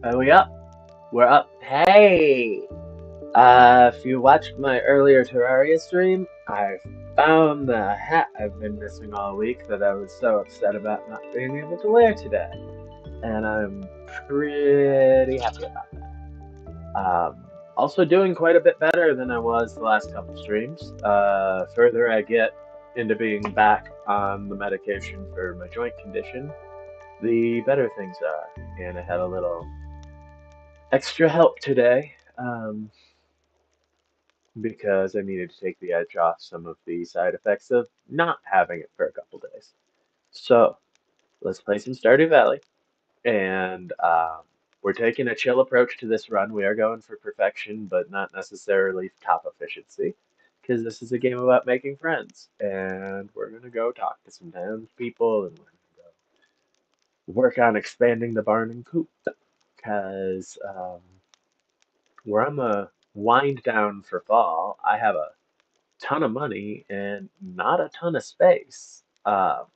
Are we up? We're up. Hey! If you watched my earlier Terraria stream, I found the hat I've been missing all week that I was so upset about not being able to wear today. And I'm pretty happy about that. Also doing quite a bit better than I was the last couple streams. Further I get into being back on the medication for my joint condition, the better things are. And I had a little extra help today. Because I needed to take the edge off some of the side effects of not having it for a couple days. So let's play some Stardew Valley, and we're taking a chill approach to this run. We are going for perfection, but not necessarily top efficiency, because this is a game about making friends, and we're gonna go talk to some townspeople, and we're gonna go work on expanding the barn and coop, because we're on the wind down for fall. I have a ton of money and not a ton of space. So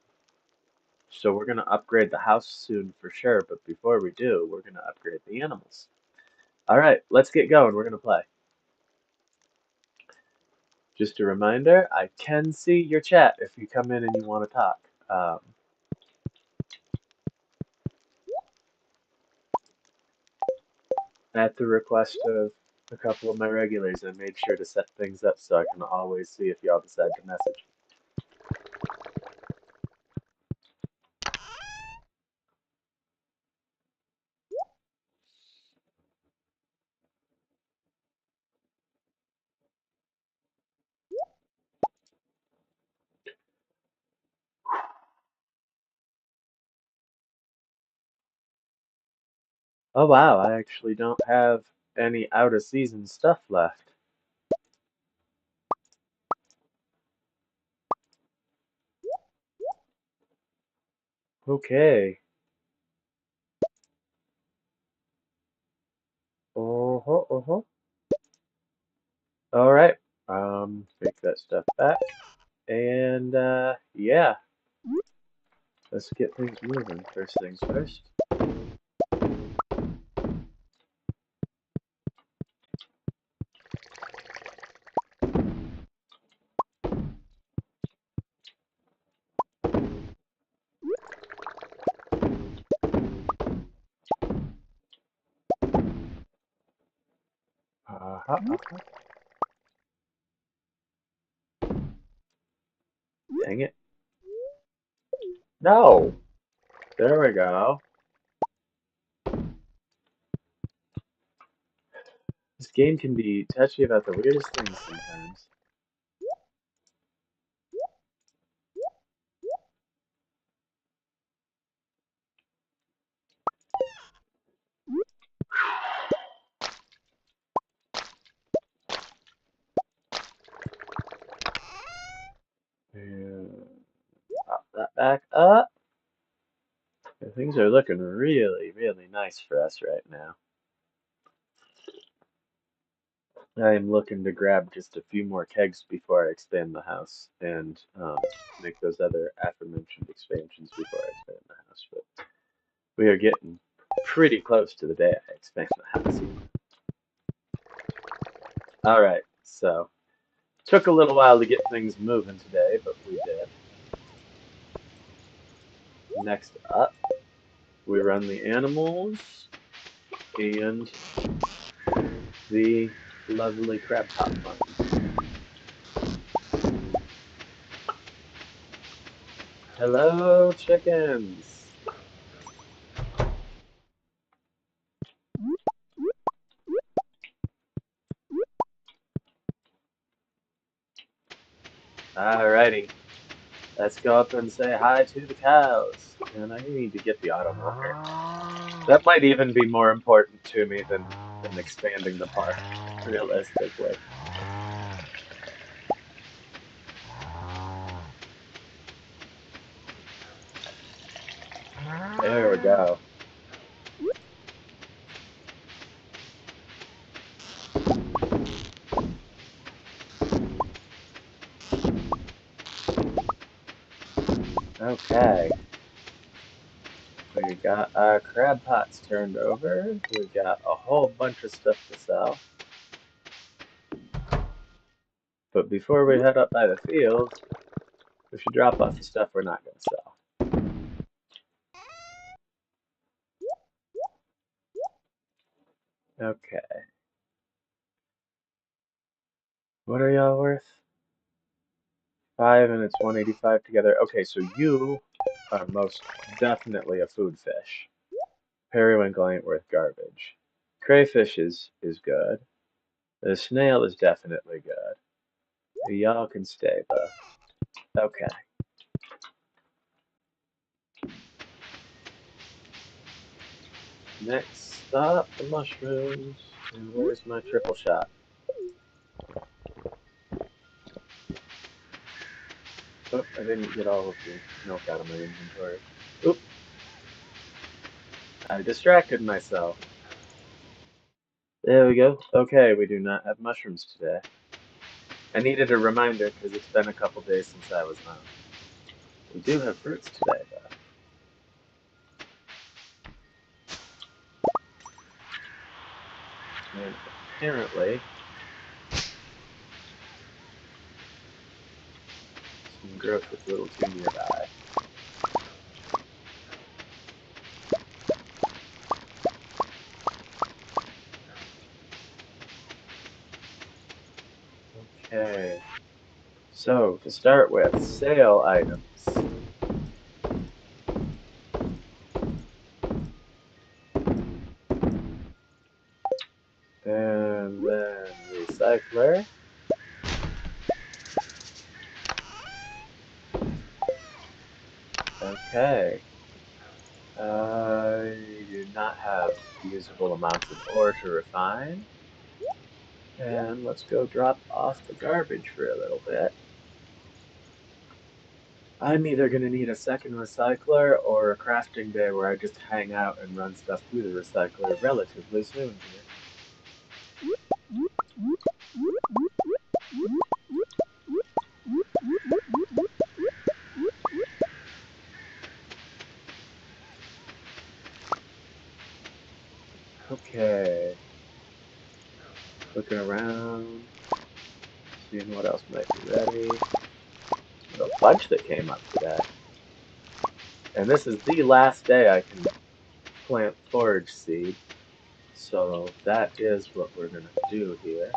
we're gonna upgrade the house soon for sure, but before we do, we're gonna upgrade the animals. All right, let's get going. We're gonna play. Just a reminder, I can see your chat if you come in and you want to talk. At the request of a couple of my regulars, I made sure to set things up so I can always see if y'all decide to message. Oh wow, I actually don't have any out of season stuff left. Okay. Uh-huh, uh-huh. All right. Take that stuff back. And yeah, let's get things moving. First things first. Uh-huh, uh-huh. Dang it. No. There we go. This game can be touchy about the weirdest things sometimes. And pop that back up. And things are looking really, really nice for us right now. I am looking to grab just a few more kegs before I expand the house and make those other aforementioned expansions before I expand the house. But we are getting pretty close to the day I expand the house. All right, so took a little while to get things moving today, but we did. Next up, we run the animals and the lovely crab top farm. Hello, chickens. Alrighty, let's go up and say hi to the cows. And I need to get the auto milker. That might even be more important to me than expanding the park, realistically. There we go. Okay. We We got our crab pots turned over. We got a whole bunch of stuff to sell. But before we head up by the field, we should drop off the stuff we're not going to sell. Okay. What are y'all worth? 5 and it's 185 together. Okay, so you are most definitely a food fish. Periwinkle ain't worth garbage. Crayfish is good. The snail is definitely good. Y'all can stay though. Okay. Next stop, the mushrooms. And where's my triple shot? Oh, I didn't get all of the milk out of my inventory. Oop, I distracted myself. There we go. Okay, we do not have mushrooms today. I needed a reminder because it's been a couple days since I was on. We do have fruits today, though. And apparently, some growth that's a little too nearby. Okay. So, to start with, sale items. And then recycler. Okay. I do not have usable amounts of ore to refine. And let's go drop off the garbage for a little bit. I'm either going to need a second recycler or a crafting day where I just hang out and run stuff through the recycler relatively soon here. Okay. Looking around, seeing what else might be ready. There's a bunch that came up today. And this is the last day I can plant forage seed. So that is what we're going to do here.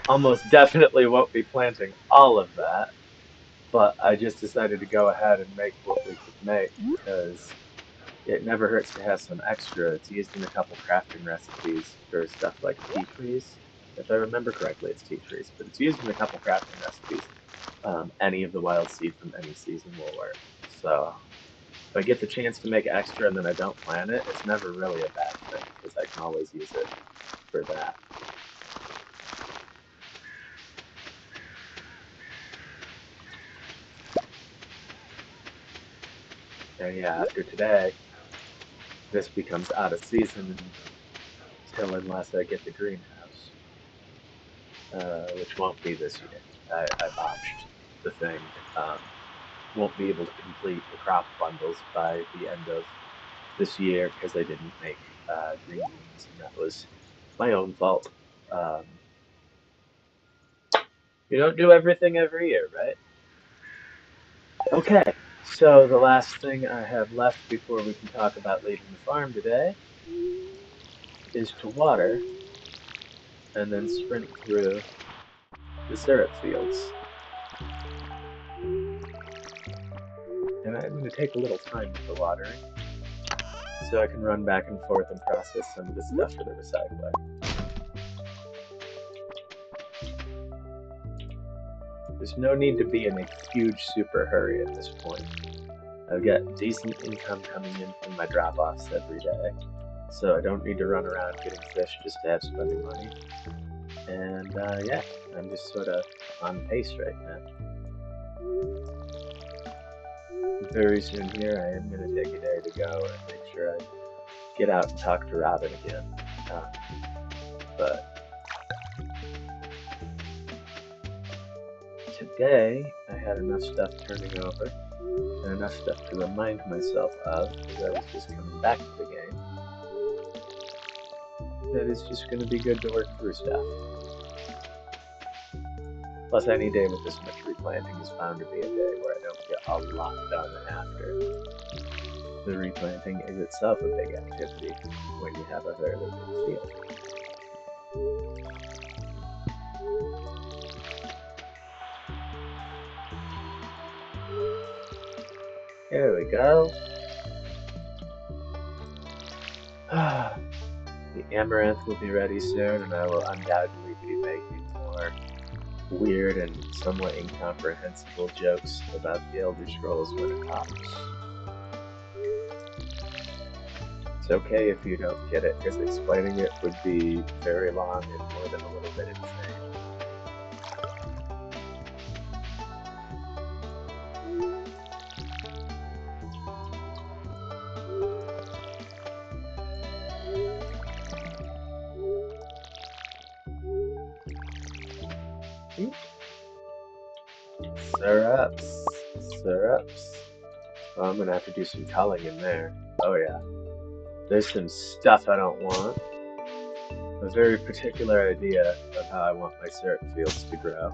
Almost definitely won't be planting all of that, but I just decided to go ahead and make what we could make because it never hurts to have some extra. It's used in a couple crafting recipes for stuff like tea trees. If I remember correctly, it's tea trees, but it's used in a couple crafting recipes. Any of the wild seed from any season will work. So if I get the chance to make extra and then I don't plant it, it's never really a bad thing because I can always use it for that. And yeah, after today, this becomes out of season until unless I get the greenhouse, which won't be this year. I botched the thing. Um, won't be able to complete the crop bundles by the end of this year because I didn't make green beans, and that was my own fault. Um, you don't do everything every year, right? Okay, so the last thing I have left before we can talk about leaving the farm today is to water and then sprint through the syrup fields. And I'm going to take a little time with the watering so I can run back and forth and process some of the stuff for the recycler. There's no need to be in a huge super hurry at this point. I've got decent income coming in from my drop-offs every day, so I don't need to run around getting fish just to have spending money. And yeah, I'm just sort of on pace right now. Very soon here, I am going to take a day to go and make sure I get out and talk to Robin again. But today I had enough stuff turning over and enough stuff to remind myself of as I was just coming back to the game that it's just going to be good to work through stuff. Plus, any day with this much replanting is bound to be a day where I don't get a lot done after. The replanting is itself a big activity when you have a fairly big field. There we go. The amaranth will be ready soon, and I will undoubtedly be making more weird and somewhat incomprehensible jokes about the Elder Scrolls when it comes. It's okay if you don't get it, because explaining it would be very long and more than a little bit insane. Syrups. Syrups. Oh, I'm gonna have to do some culling in there. Oh yeah. There's some stuff I don't want. A very particular idea of how I want my syrup fields to grow.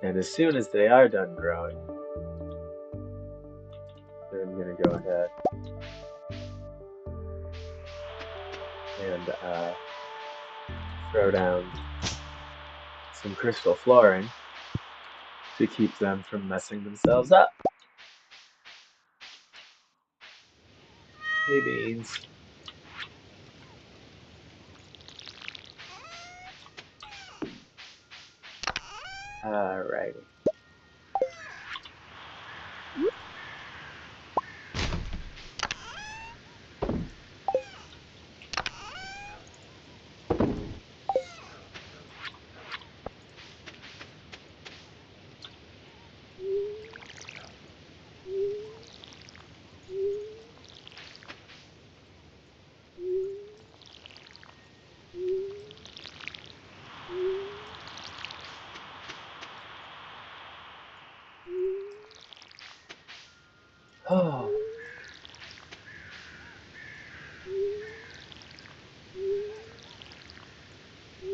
And as soon as they are done growing, then I'm gonna go ahead and throw down some crystal flooring to keep them from messing themselves up. Hey, beans. Alrighty. Oh,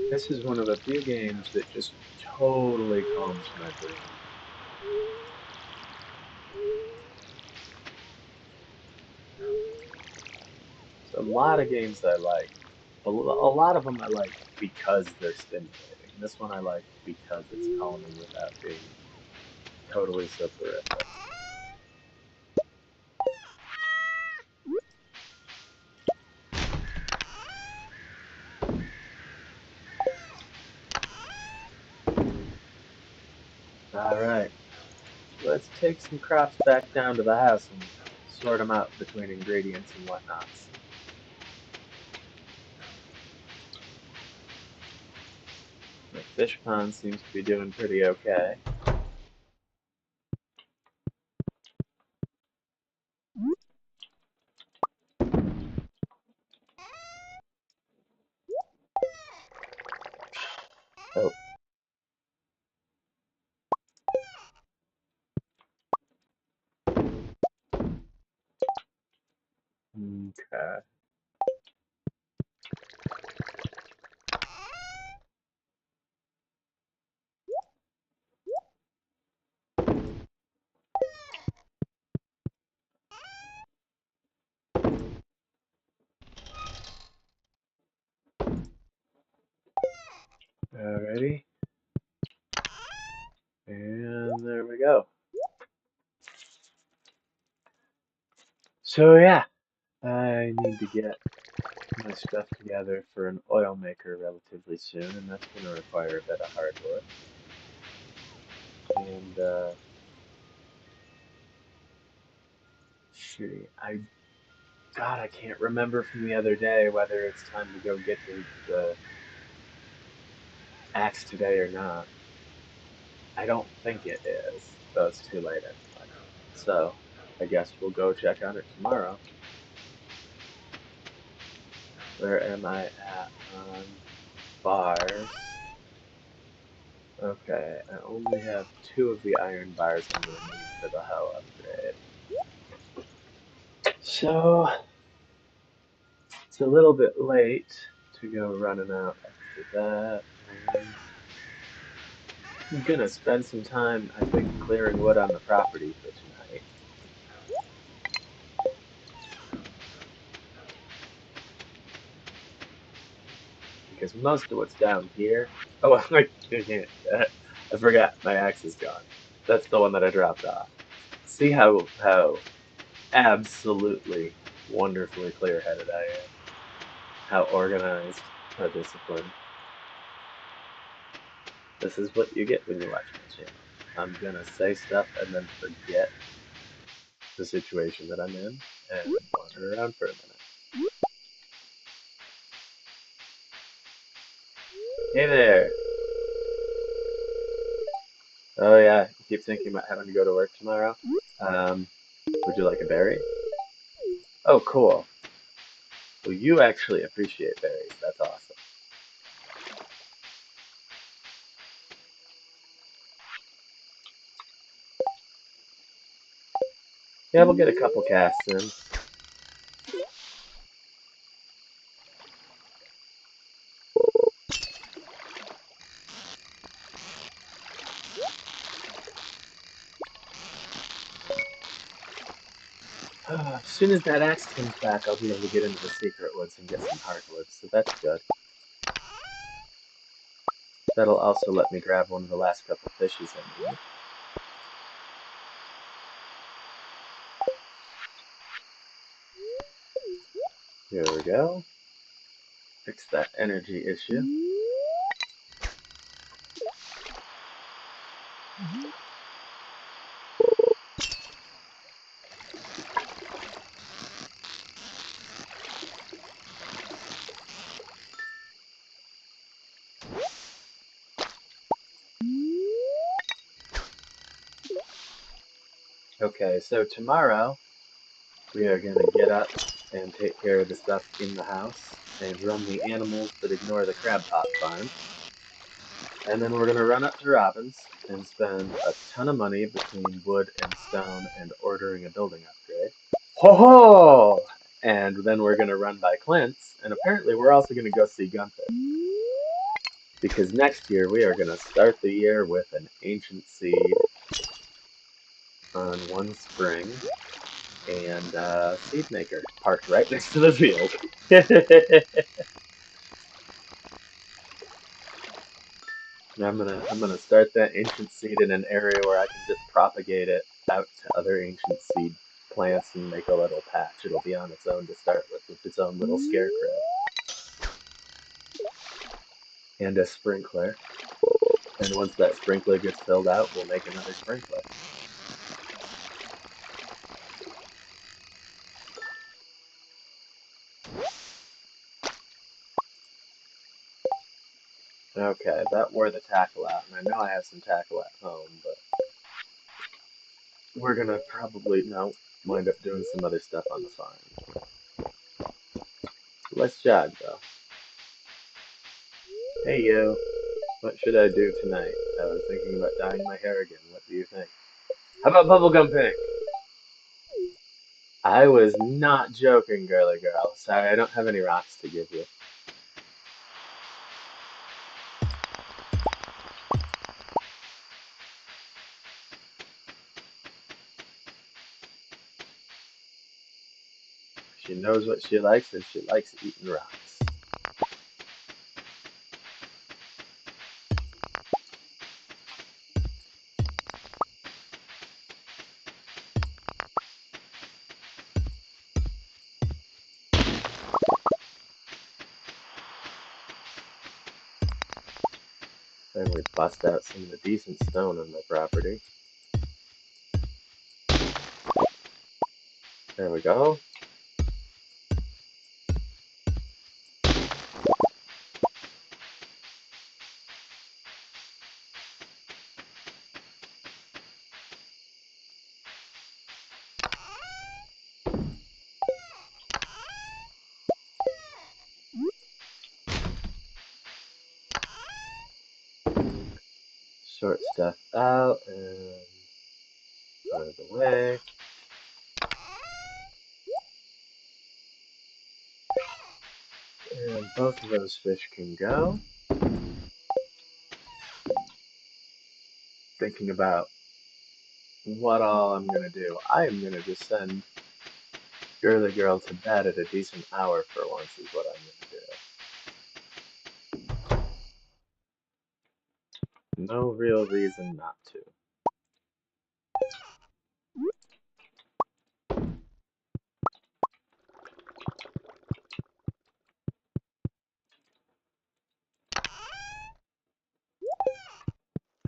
this is one of the few games that just totally calms my brain. There's a lot of games I like. A lot of them I like because they're stimulating. This one I like because it's calming without being totally soporific. Alright, let's take some crops back down to the house and sort them out between ingredients and whatnots. My fish pond seems to be doing pretty okay. Oh, okay. Alrighty. And there we go. So yeah, I need to get my stuff together for an oil maker relatively soon, and that's going to require a bit of hardwood. And shoot, God, I can't remember from the other day whether it's time to go get the axe today or not. I don't think it is, though it's too late anyway. So I guess we'll go check on it tomorrow. Where am I at on bars? Okay, I only have 2 of the iron bars I'm gonna need for the hoe upgrade. So it's a little bit late to go running out after that, and I'm gonna spend some time, I think, clearing wood on the property for tonight. Because most of what's down here. Oh, I forgot, my axe is gone. That's the one that I dropped off. See how absolutely wonderfully clear-headed I am. How organized, how disciplined. This is what you get when you watch my channel. I'm gonna say stuff and then forget the situation that I'm in and wander around for a minute. Hey there! Oh yeah, you keep thinking about having to go to work tomorrow? Um, would you like a berry? Oh, cool. Well, you actually appreciate berries. That's awesome. Yeah, we'll get a couple casts in. As soon as that axe comes back, I'll be able to get into the secret woods and get some hardwoods, so that's good. That'll also let me grab one of the last couple fishes I need. Here we go. Fix that energy issue. Okay, so tomorrow we are going to get up and take care of the stuff in the house and run the animals that ignore the crab pot farm. And then we're going to run up to Robin's and spend a ton of money between wood and stone and ordering a building upgrade. Ho ho! And then we're going to run by Clint's, and apparently we're also going to go see Gunther. Because next year we are going to start the year with an ancient seed on one spring and seed maker parked right next to the field. I'm gonna start that ancient seed in an area where I can just propagate it out to other ancient seed plants and make a little patch. It'll be on its own to start with its own little scarecrow. And a sprinkler. And once that sprinkler gets filled out, we'll make another sprinkler. Okay, that wore the tackle out, and I know I have some tackle at home, but we're gonna probably no wind up doing some other stuff on the farm. Let's jog though. Hey you, what should I do tonight? I was thinking about dyeing my hair again. What do you think? How about bubblegum pink? I was not joking, girly girl. Sorry, I don't have any rocks to give you. She knows what she likes, and she likes eating rocks. Then we bust out some of the decent stone on my property. There we go. sort stuff out and put it away. And both of those fish can go. Thinking about what all I'm gonna do. I am gonna just send Girly Girl to bed at a decent hour for once is what I'm gonna do. No real reason not to.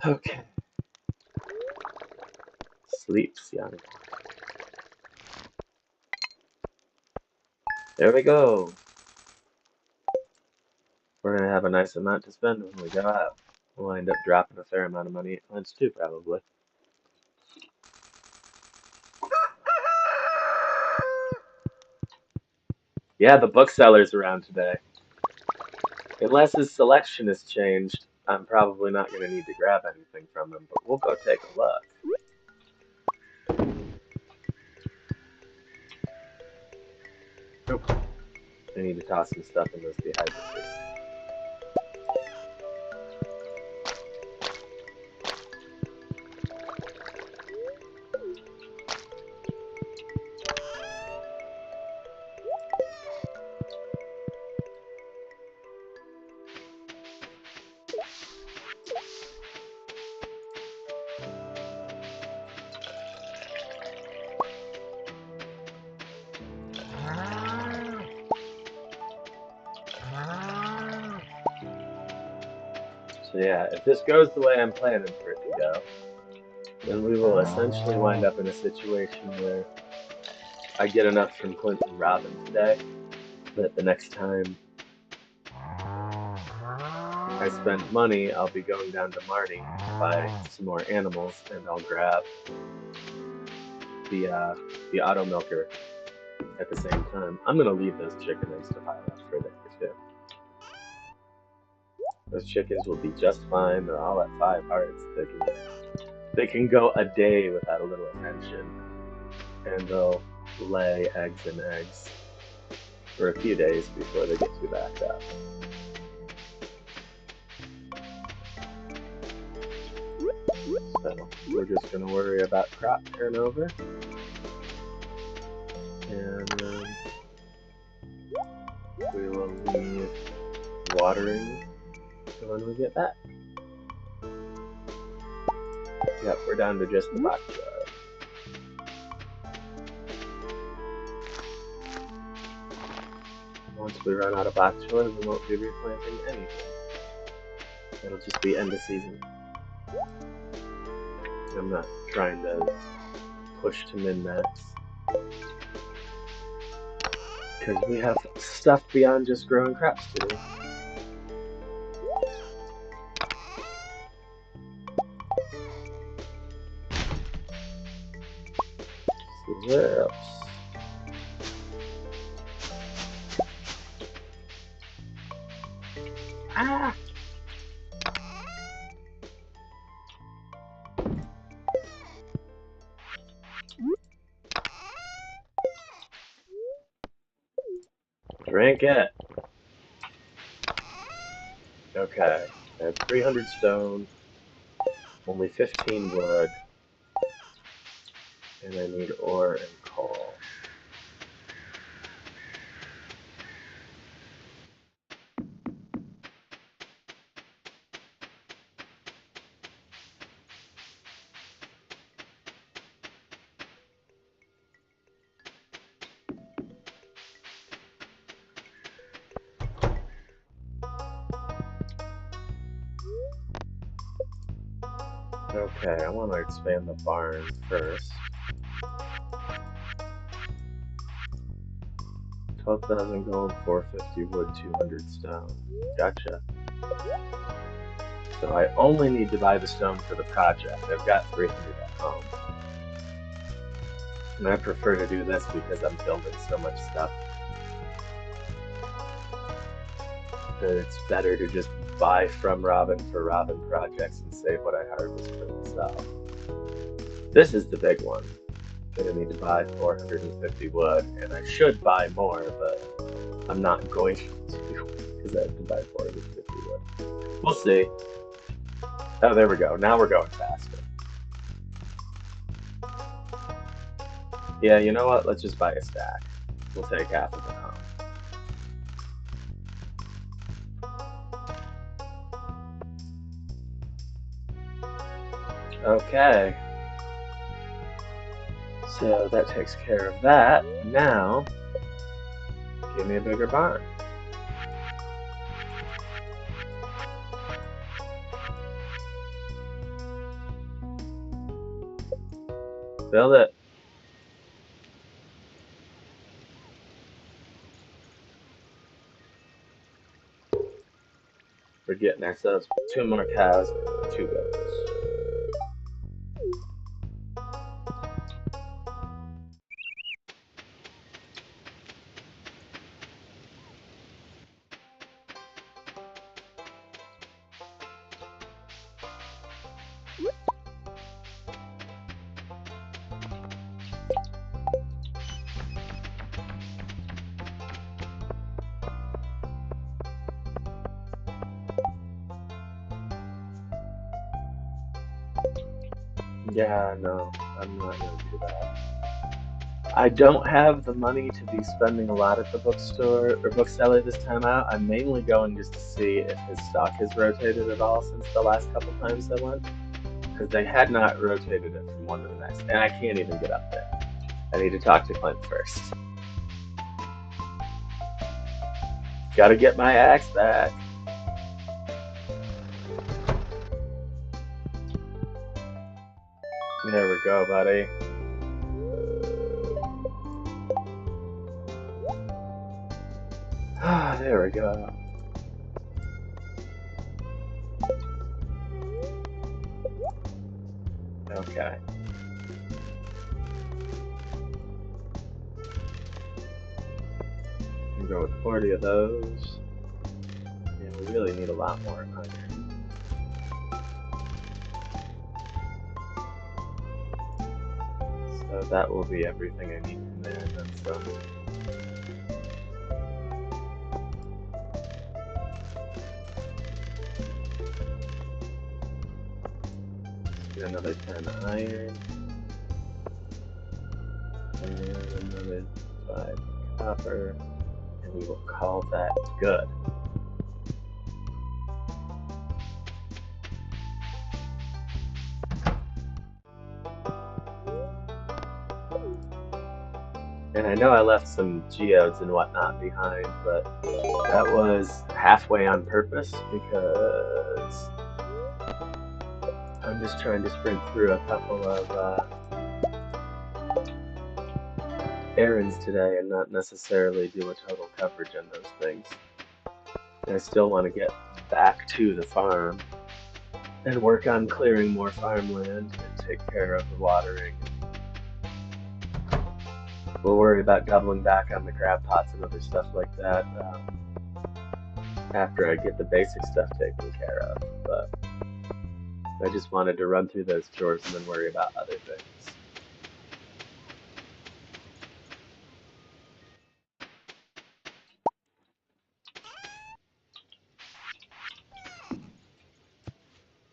Okay. Sleeps, young. There we go. We're gonna have a nice amount to spend when we go out. We'll end up dropping a fair amount of money at once too, probably. Yeah, the bookseller's around today. Unless his selection has changed, I'm probably not gonna need to grab anything from him, but we'll go take a look. Nope. I need to toss some stuff in those dehydrators. So yeah, if this goes the way I'm planning for it to go, then we will essentially wind up in a situation where I get enough from Clint and Robin today that the next time I spend money, I'll be going down to Marnie to buy some more animals, and I'll grab the auto milker at the same time. I'm gonna leave those chicken eggs to pile up for a day or two. Those chickens will be just fine. They're all at 5 hearts. They can go a day without a little attention, and they'll lay eggs and eggs for a few days before they get too backed up. So we're just gonna worry about crop turnover, and we will leave watering to when we get back. Yep, we're down to just the bok choy. Once we run out of bok choy, we won't be replanting anything. It'll just be end of season. I'm not trying to push to min-max, because we have stuff beyond just growing crops to do. Where else? Ah! Drink it. Okay, I have 300 stone, only 15 wood, and I need ore and coal. Okay, I want to expand the barn first. 12,000 gold, 450 wood, 200 stone. Gotcha. So I only need to buy the stone for the project. I've got 300 at home. And I prefer to do this because I'm building so much stuff. that it's better to just buy from Robin for Robin projects and save what I harvest for myself. This is the big one. Gonna need to buy 450 wood, and I should buy more, but I'm not going to because I have to buy 450 wood. We'll see. Oh, there we go. Now we're going faster. Yeah, you know what? Let's just buy a stack. We'll take half of it home. Okay. So that takes care of that. Now, give me a bigger barn. Build it. We're getting ourselves 2 more cows and 2 goats. Yeah, no, I'm not gonna do that. I don't have the money to be spending a lot at the bookstore or bookseller this time out. I'm mainly going just to see if his stock has rotated at all since the last couple times I went, because they had not rotated it from one to the next, and I can't even get up there. I need to talk to Clint first. Gotta get my axe back. There we go, buddy. Ah, there we go. Okay. I'm gonna go with 40 of those. And we really need a lot more iron. So that will be everything I need from there, and then some. Get another 10 iron. And another 5 copper. And we will call that good. And I know I left some geodes and whatnot behind, but that was halfway on purpose because I'm just trying to sprint through a couple of errands today and not necessarily do a total coverage on those things. And I still want to get back to the farm and work on clearing more farmland and take care of the watering. We'll worry about doubling back on the crab pots and other stuff like that after I get the basic stuff taken care of. But I just wanted to run through those chores and then worry about other things.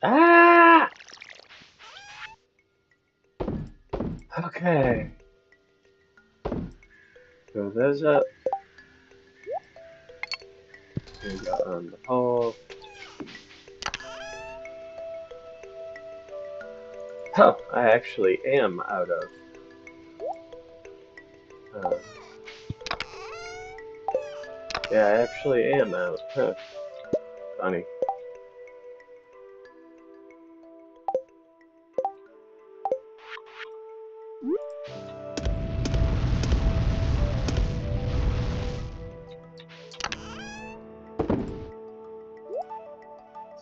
Ah! Okay. Throw those up. There we go on the pole. Oh, I actually am out of. Yeah, I actually am out. Huh. Funny.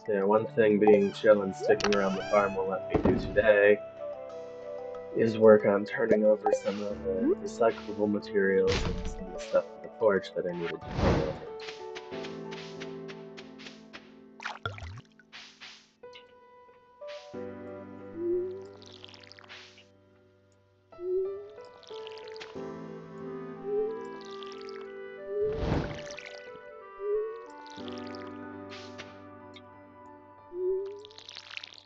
So yeah, one thing being chill and sticking around the farm will let me do today is work on turning over some of the recyclable materials and some of the stuff for the forge that I needed to turn over.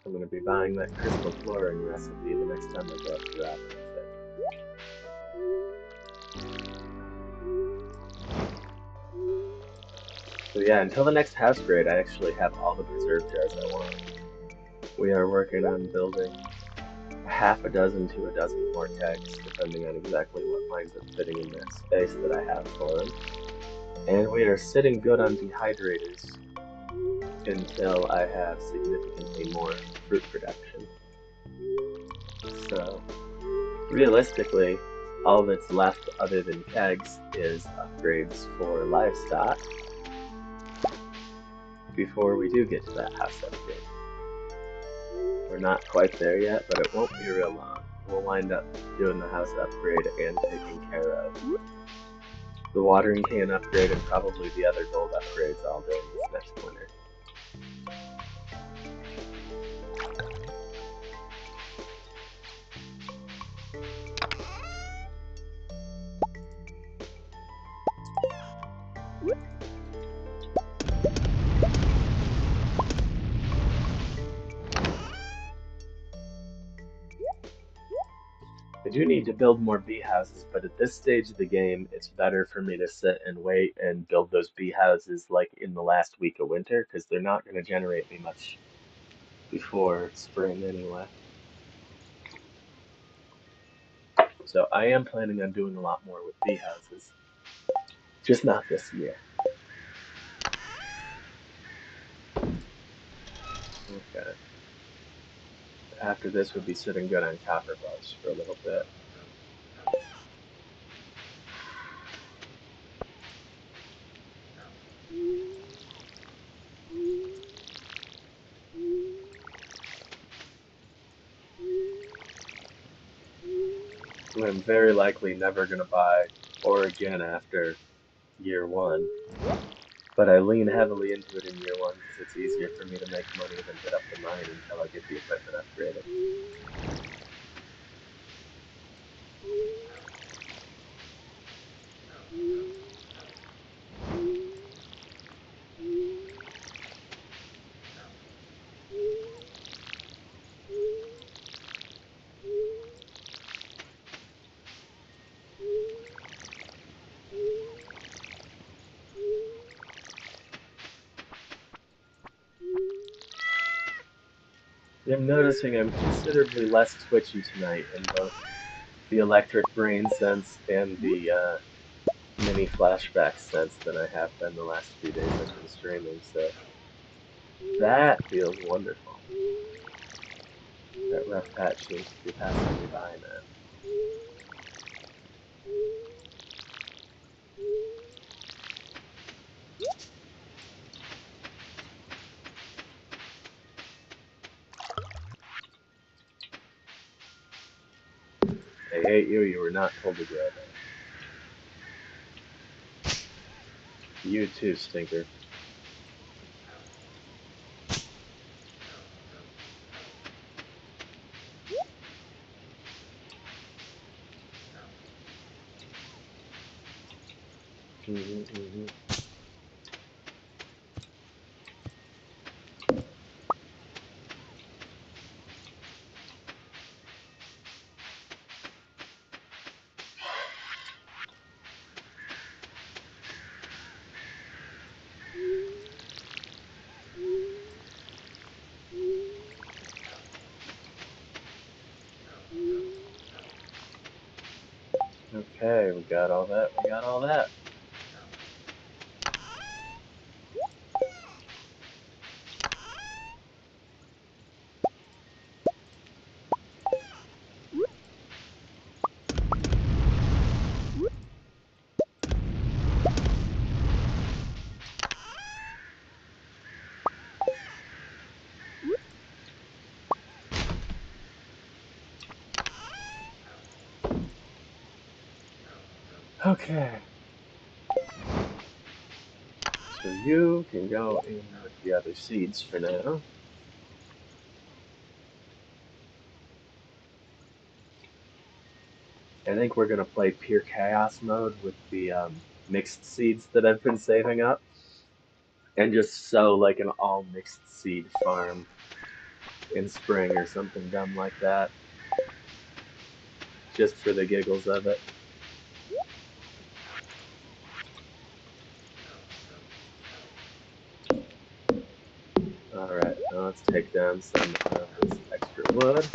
I'm going to be buying that crystal flooring recipe the next time I go up to Raven, So yeah, until the next house grade, I actually have all the preserve jars I want. We are working on building half a dozen to a dozen more kegs, depending on exactly what winds up fitting in that space that I have for them. And we are sitting good on dehydrators until I have significantly more fruit production. So, realistically, all that's left other than kegs is upgrades for livestock before we do get to that house upgrade. We're not quite there yet, but it won't be real long. We'll wind up doing the house upgrade and taking care of the watering can upgrade and probably the other gold upgrades all during this next winter. I do need to build more bee houses, but at this stage of the game, it's better for me to sit and wait and build those bee houses like in the last week of winter, because they're not going to generate me much before spring anyway. So I am planning on doing a lot more with bee houses, just not this year. Okay. After this, we'll be sitting good on copper bars for a little bit. I'm very likely never going to buy ore again after year one, but I lean heavily into it in year one because it's easier for me to make money than hit up the mine until I get the equipment upgraded. I'm noticing I'm considerably less twitchy tonight in both the electric brain sense and the mini flashback sense than I have been the last few days I've been streaming, so that feels wonderful. That rough patch seems to be passing me by now. I hate you, you were not told to grow that. You too, Stinker. Mm-hmm. Okay, we got all that, we got all that. Okay. So you can go in with the other seeds for now. I think we're gonna play pure chaos mode with the mixed seeds that I've been saving up, and just sow like an all mixed seed farm in spring or something dumb like that, just for the giggles of it. Alright, now let's take down some of this extra wood.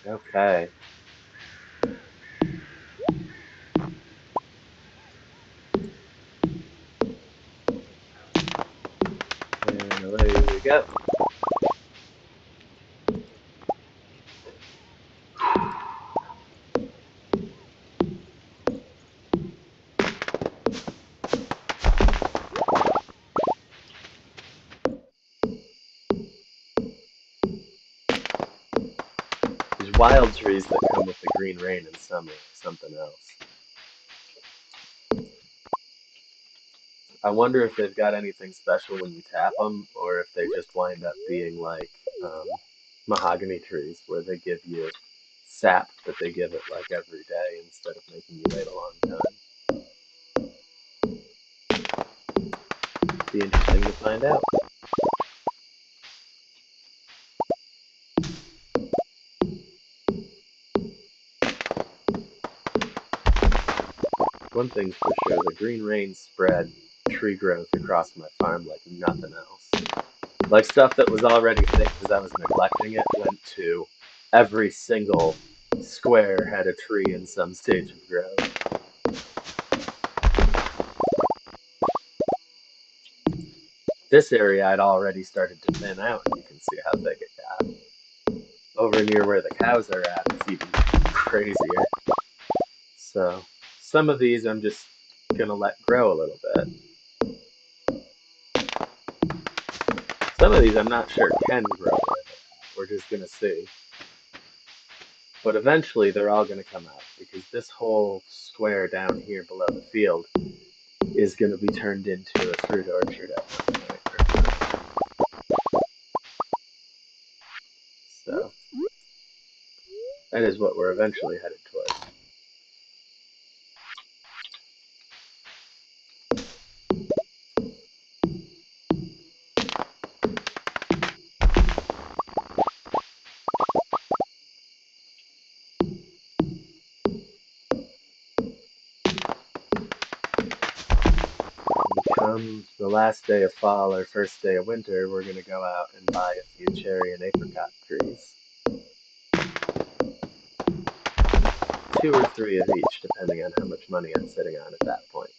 Okay. And away we go. These wild trees that come with the green rain in summer are something else. I wonder if they've got anything special when you tap them, or if they just wind up being like um, mahogany trees, where they give you sap, but they give it like every day instead of making you wait a long time. Be interesting to find out. One thing's for sure, the green rain spread tree growth across my farm like nothing else. Like stuff that was already thick because I was neglecting it went to every single square had a tree in some stage of growth. This area I'd already started to thin out, and you can see how thick it got. Over near where the cows are at, it's even crazier. So some of these I'm just gonna let grow a little bit. Some of these I'm not sure can grow where they're at. We're just gonna see. But eventually they're all gonna come out because this whole square down here below the field is gonna be turned into a fruit orchard at one point or another. So that is what we're eventually headed towards. Come the last day of fall or first day of winter, we're gonna go out and buy a few cherry and apricot trees. 2 or 3 of each, depending on how much money I'm sitting on at that point.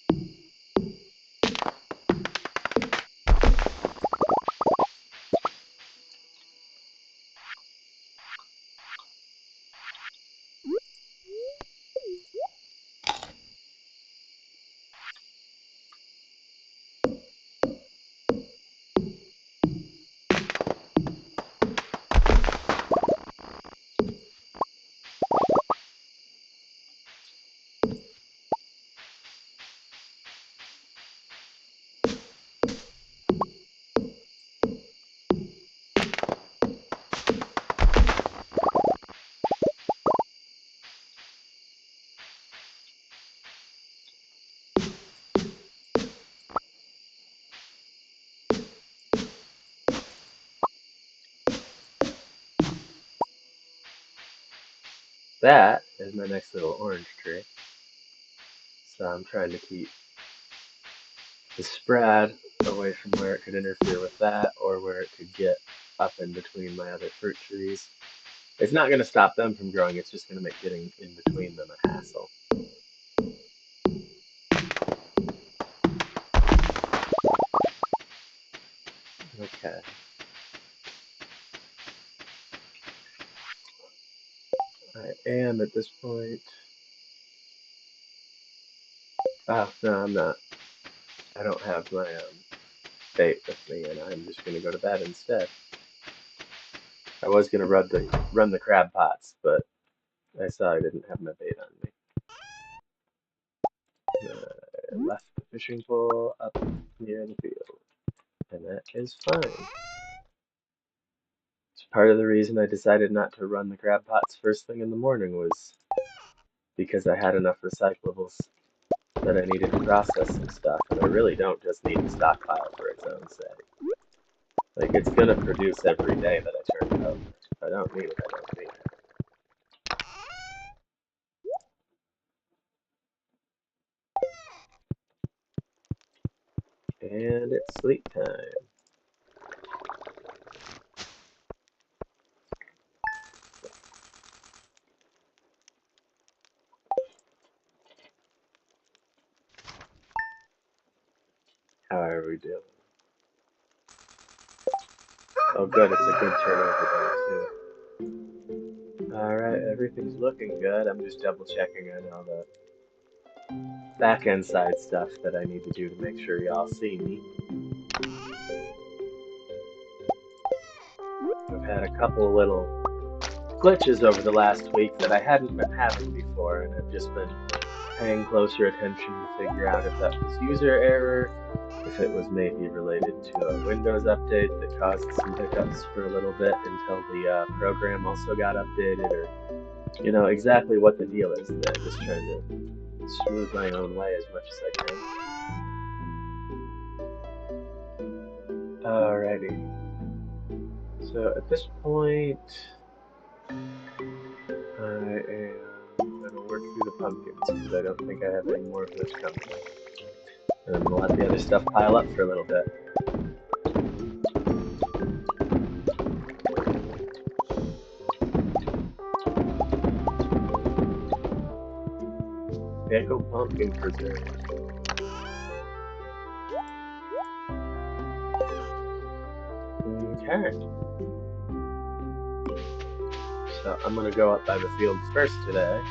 That is my next little orange tree. So I'm trying to keep the spread away from where it could interfere with that or where it could get up in between my other fruit trees. It's not going to stop them from growing, it's just going to make getting in between them a hassle. Okay. I am at this point. Oh, no, I'm not. I don't have my bait with me, and I'm just going to go to bed instead. I was going to run the crab pots, but I saw I didn't have my bait on me. I left the fishing pole up near the field, and that is fine. It's Part of the reason I decided not to run the crab pots first thing in the morning was because I had enough recyclables that I needed to process some stuff, and I really don't just need to stockpile for its own sake. Like, it's gonna produce every day that I turn it over. If I don't need it, I don't need it. And it's sleep time. How are we doing? Oh good, it's a good turnover day too. Alright, everything's looking good. I'm just double checking on all the back end side stuff that I need to do to make sure y'all see me. I've had a couple little glitches over the last week that I hadn't been having before, and I've just been paying closer attention to figure out if that was user error, if it was maybe related to a Windows update that caused some hiccups for a little bit until the program also got updated, or you know exactly what the deal is there. Just trying to smooth my own way as much as I can. Alrighty. So at this point, I am going to work through the pumpkins because I don't think I have any more of those coming. And I'm going to let the other stuff pile up for a little bit. Pickled pumpkin preserve. Okay. So I'm going to go up by the fields first today.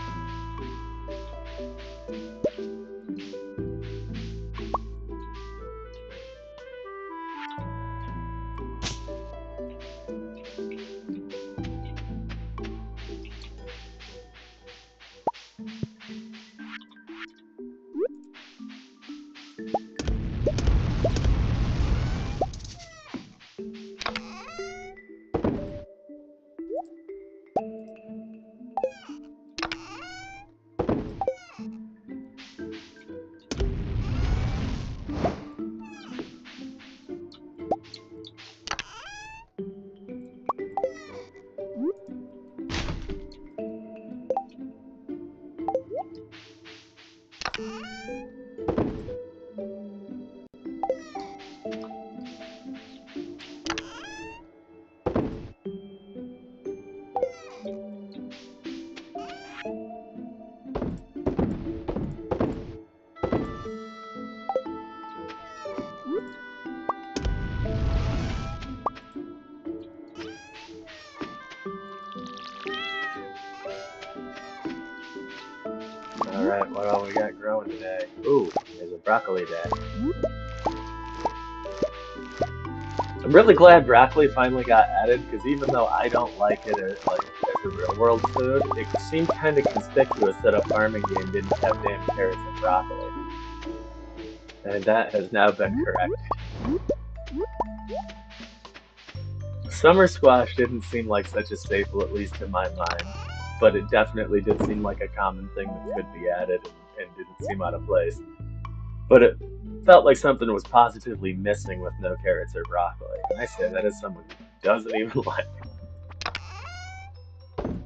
Alright, what all we got growing today? Ooh, there's a broccoli day. I'm really glad broccoli finally got added, because even though I don't like it as a real world food, it seemed kind of conspicuous that a farming game didn't have damn carrots and broccoli. And that has now been corrected. Summer squash didn't seem like such a staple, at least in my mind, but it definitely did seem like a common thing that could be added and didn't seem out of place. But it felt like something was positively missing with no carrots or broccoli. And I say that as someone who doesn't even like them.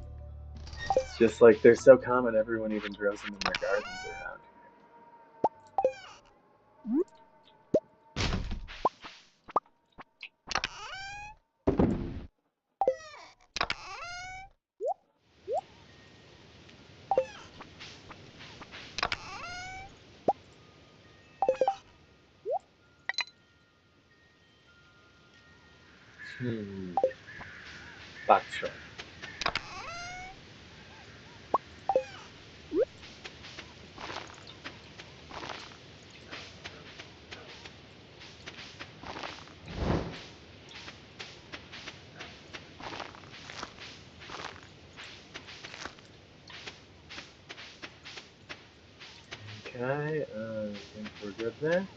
It's just like they're so common, everyone even grows them in their gardens around here. Bok choy. Okay, I think we're good there.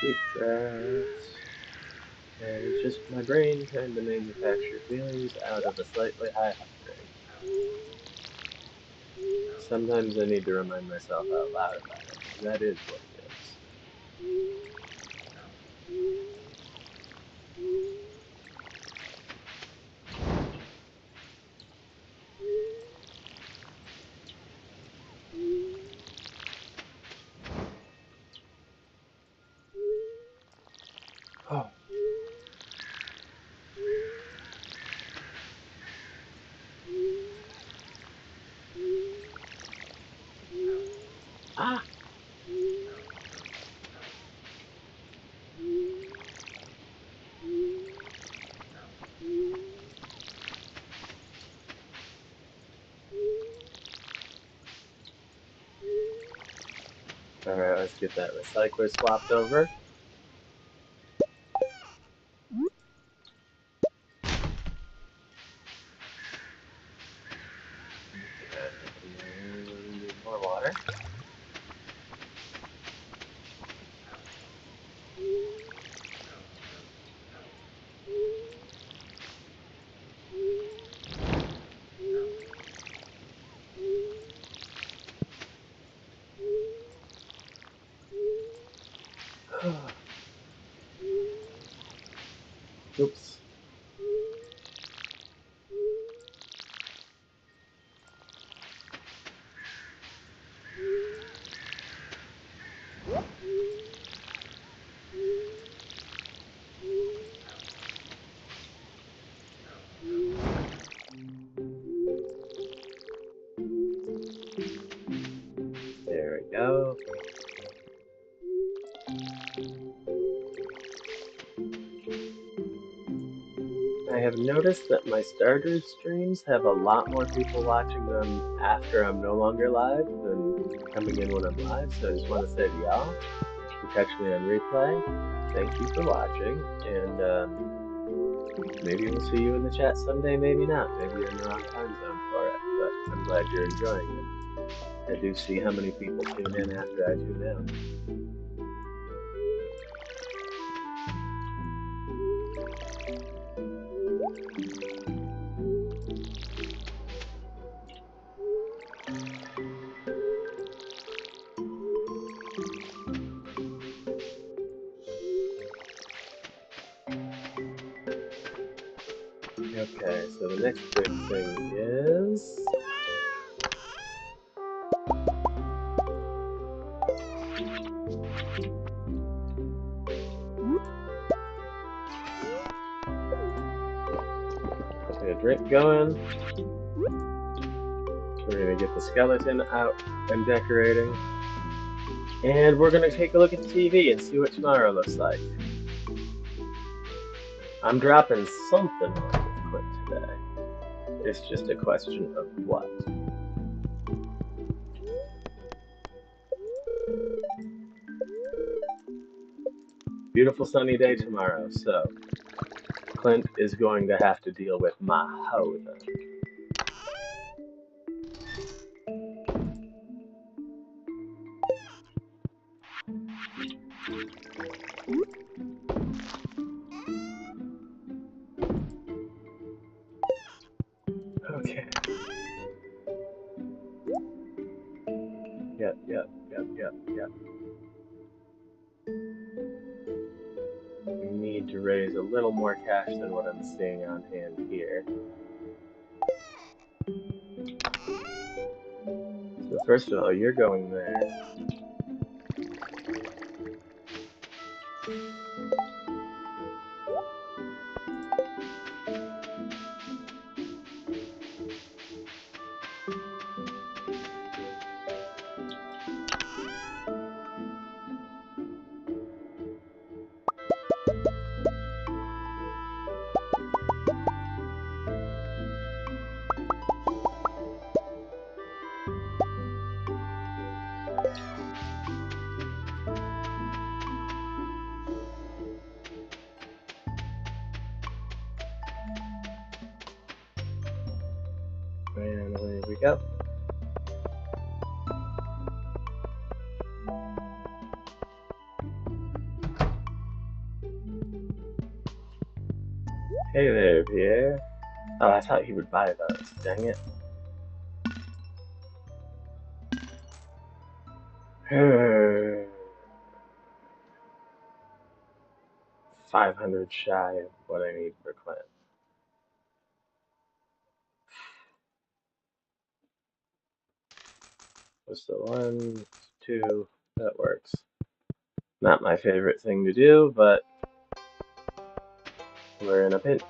Deep breaths. And it's just my brain trying to manufacture feelings out of a slightly high heart rate. Sometimes I need to remind myself out loud about it. That is what it is. Oh. Ah! Alright, let's get that recycler swapped over. Okay, and then we need more water. Oops. There we go. I have noticed that my Stardew streams have a lot more people watching them after I'm no longer live than coming in when I'm live, so I just want to say to y'all who catch me on replay, thank you for watching, and maybe we'll see you in the chat someday, maybe not. Maybe you're in the wrong time zone for it, but I'm glad you're enjoying it. I do see how many people tune in after I tune out. Okay, so the next big thing is... get a drink going. We're gonna get the skeleton out and decorating. And we're gonna take a look at the TV and see what tomorrow looks like. I'm dropping something on with Clint today. It's just a question of what. Beautiful sunny day tomorrow, so Clint is going to have to deal with my hoe then. Okay. Yep. We need to raise a little more cash than what I'm seeing on hand here. So first of all, you're going there. And away we go. Hey there, Pierre. Oh, I thought he would buy those. Dang it. 500 shy of what I need for Clint. What's the one, two? That works. Not my favorite thing to do, but we're in a pinch.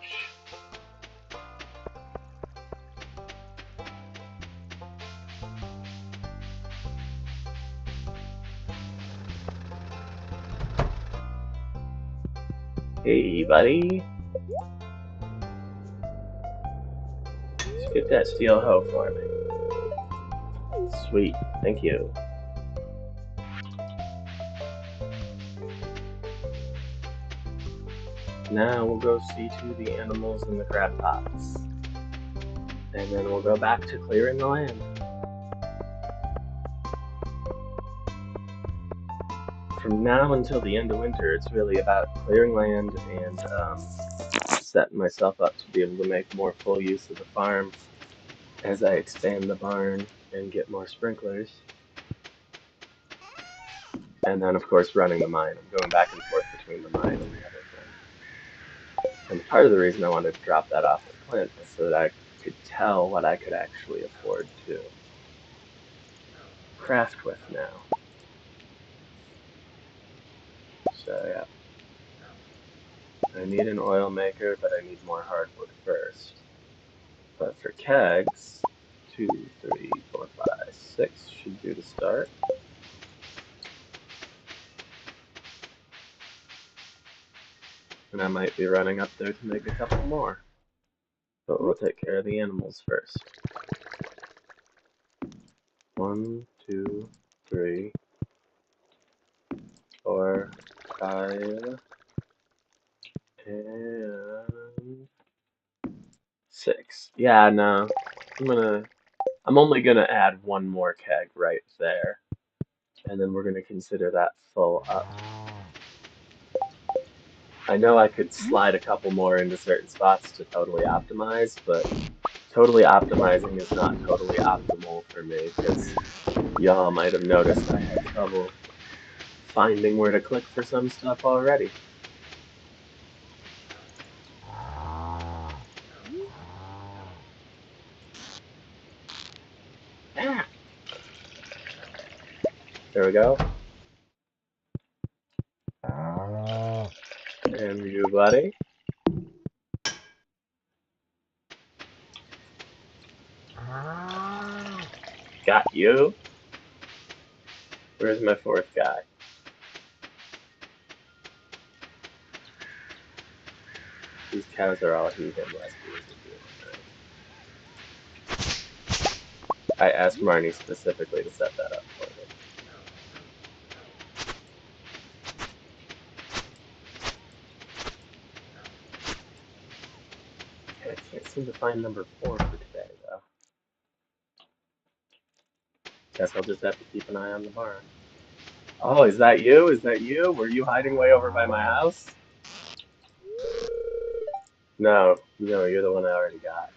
Hey, buddy. Just get that steel hoe for me. Sweet. Thank you. Now we'll go see to the animals in the crab pots. And then we'll go back to clearing the land. From now until the end of winter, it's really about clearing land and setting myself up to be able to make more full use of the farm as I expand the barn and get more sprinklers. And then, of course, running the mine. I'm going back and forth between the mine and the other thing. And part of the reason I wanted to drop that off with Clint is so that I could tell what I could actually afford to craft with now. So, yeah. I need an oil maker, but I need more hardwood first. But for kegs, 2, 3, 4, 5, 6 should do to start. And I might be running up there to make a couple more. But we'll take care of the animals first. 1, 2, 3, 4, 5, and 6. Yeah, no. I'm only gonna add one more keg right there. And then we're gonna consider that full up. I know I could slide a couple more into certain spots to totally optimize, but totally optimizing is not totally optimal for me, because y'all might have noticed I had trouble finding where to click for some stuff already. Ah, there we go. And you, buddy. Got you. Where's my fourth guy? These cows are all heathen lesbians and doing right. I asked Marnie specifically to set that up for me. Okay, I can't seem to find number 4 for today, though. Guess I'll just have to keep an eye on the barn. Oh, is that you? Is that you? Were you hiding way over by my house? No, no, you're the one I already got.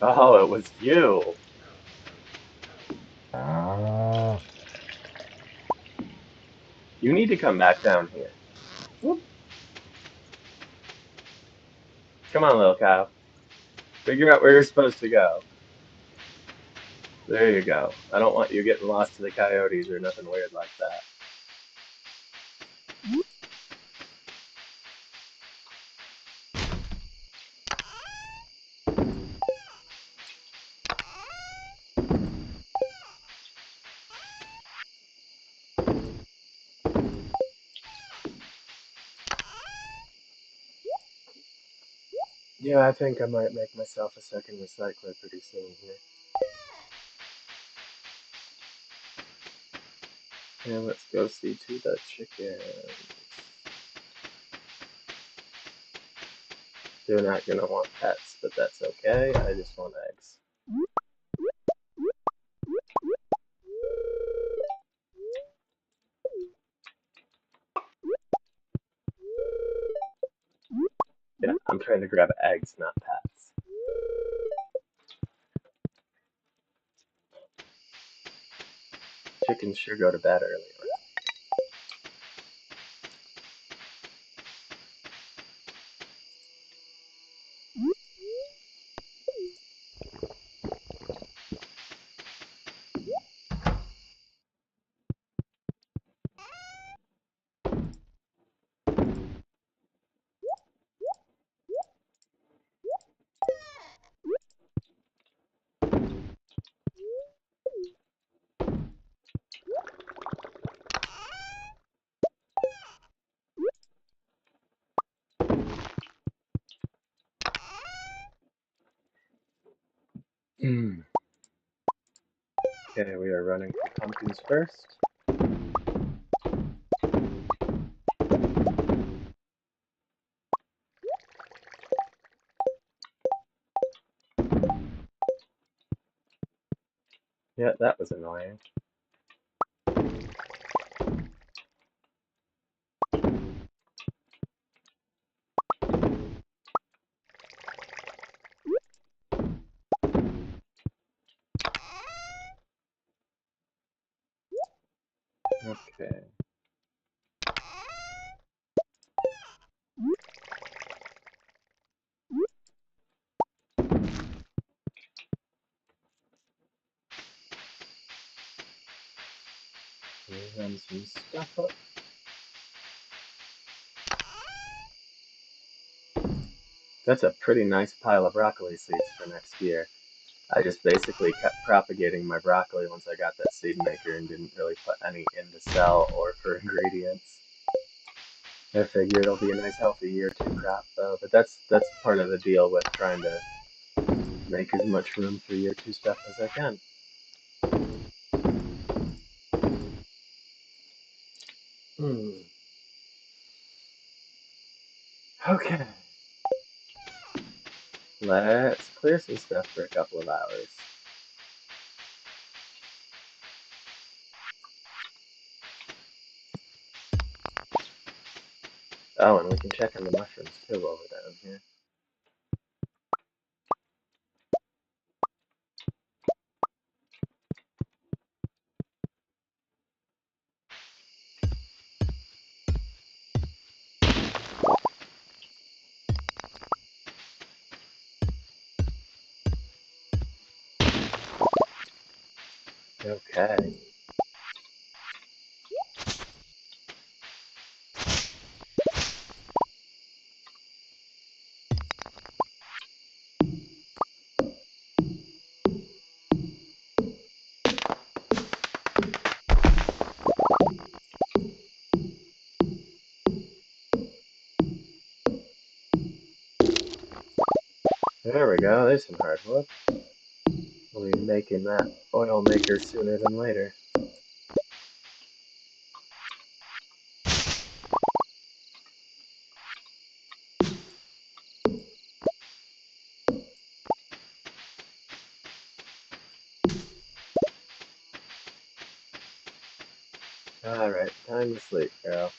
Oh, it was you. You need to come back down here. Whoop. Come on, little cow. Figure out where you're supposed to go. There you go. I don't want you getting lost to the coyotes or nothing weird like that. Yeah, I think I might make myself a second recycler pretty soon here. And let's go see to the chickens. They're not gonna want pets, but that's okay. I just want eggs. trying to grab eggs, not pets. Chickens sure go to bed early. Okay, we are running for pumpkins first. Yeah, that was annoying. Okay. We run some stuff up. That's a pretty nice pile of broccoli seeds for next year. I just basically kept propagating my broccoli once I got that seed maker and didn't really put any in to sell or for ingredients. I figure it'll be a nice healthy year two crop though, but that's part of the deal with trying to make as much room for year two stuff as I can. Okay. Let's clear some stuff for a couple of hours. Oh, and we can check on the mushrooms too while we're down here. Okay. There we go, there's some hardwood. We'll be making that oil maker sooner than later. Alright, time to sleep, girl.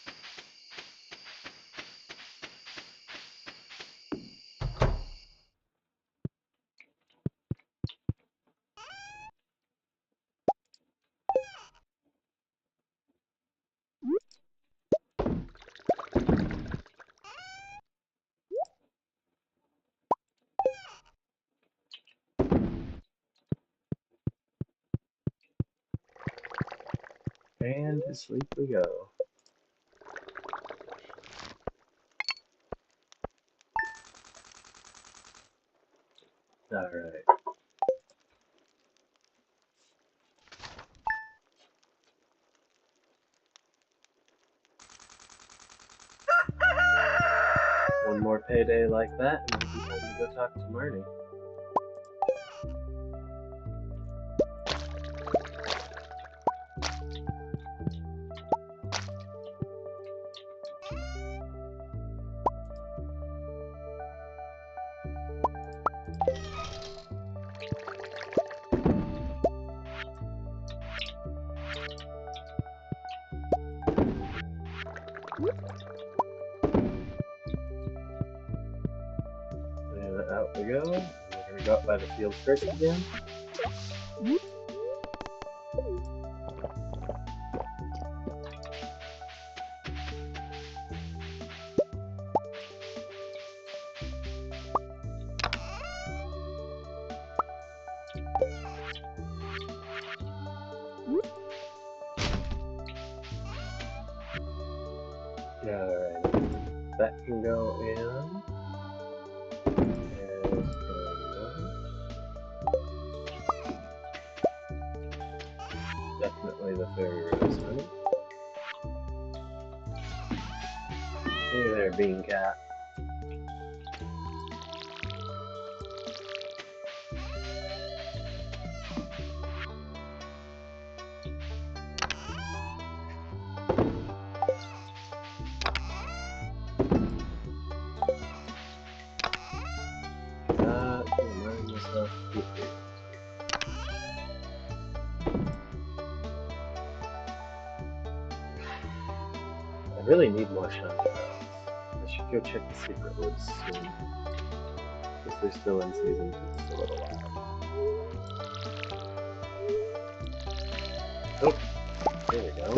And to sleep we go. Alright. One more payday like that, and it'll be time to go talk to Marnie. Out we go. We're gonna go up by the field first again. Alright, that can go in. There's definitely the fairy rose honey. Hey there, Bean Cat. Remind myself to keep doing. I really need more shiny rocks. I should go check the secret woods soon. Because they're still in season for just a little while. Oh, there we go.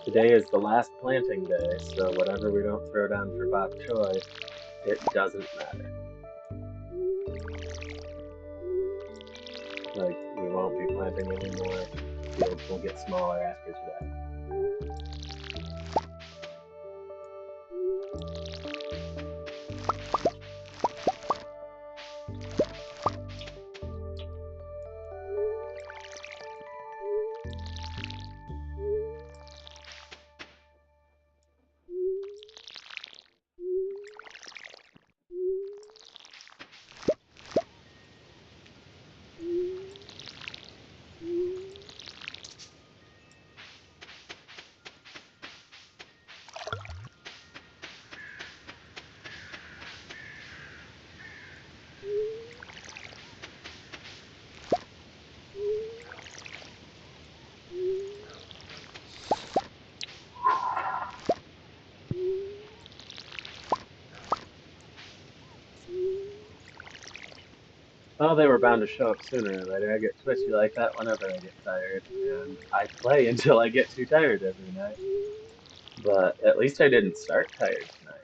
Today is the last planting day, so whatever we don't throw down for bok choy, it doesn't matter. Like, we won't be planting anymore. Fields will get smaller after today. Well, they were bound to show up sooner or later. I get twitchy like that whenever I get tired, and I play until I get too tired every night. But at least I didn't start tired tonight.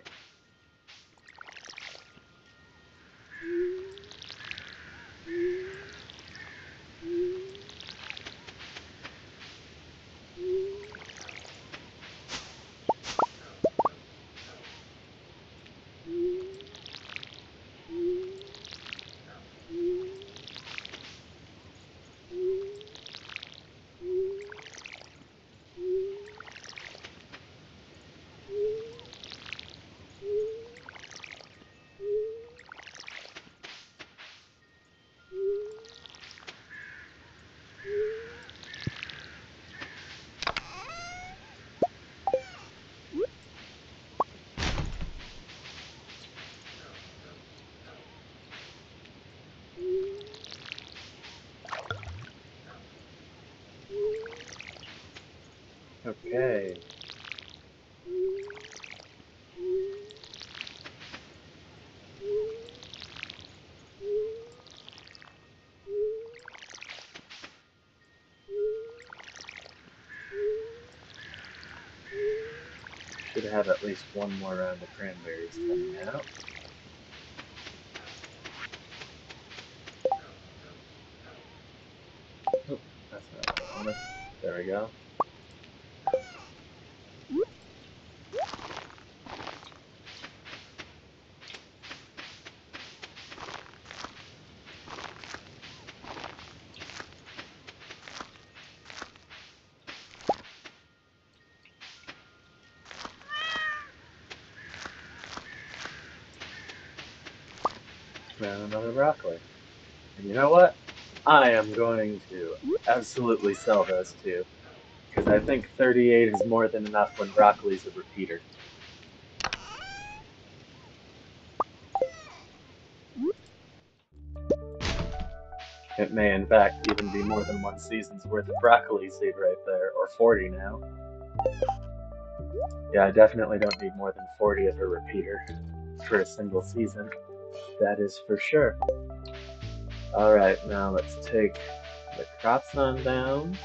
Okay. Should have at least one more round of cranberries coming out. Oh, that's not what I wanted. There we go. And another broccoli. And you know what? I am going to absolutely sell those two. Because I think 38 is more than enough when broccoli's a repeater. It may, in fact, even be more than one season's worth of broccoli seed right there, or 40 now. Yeah, I definitely don't need more than 40 of a repeater for a single season. That is for sure. Alright, now let's take the crops on down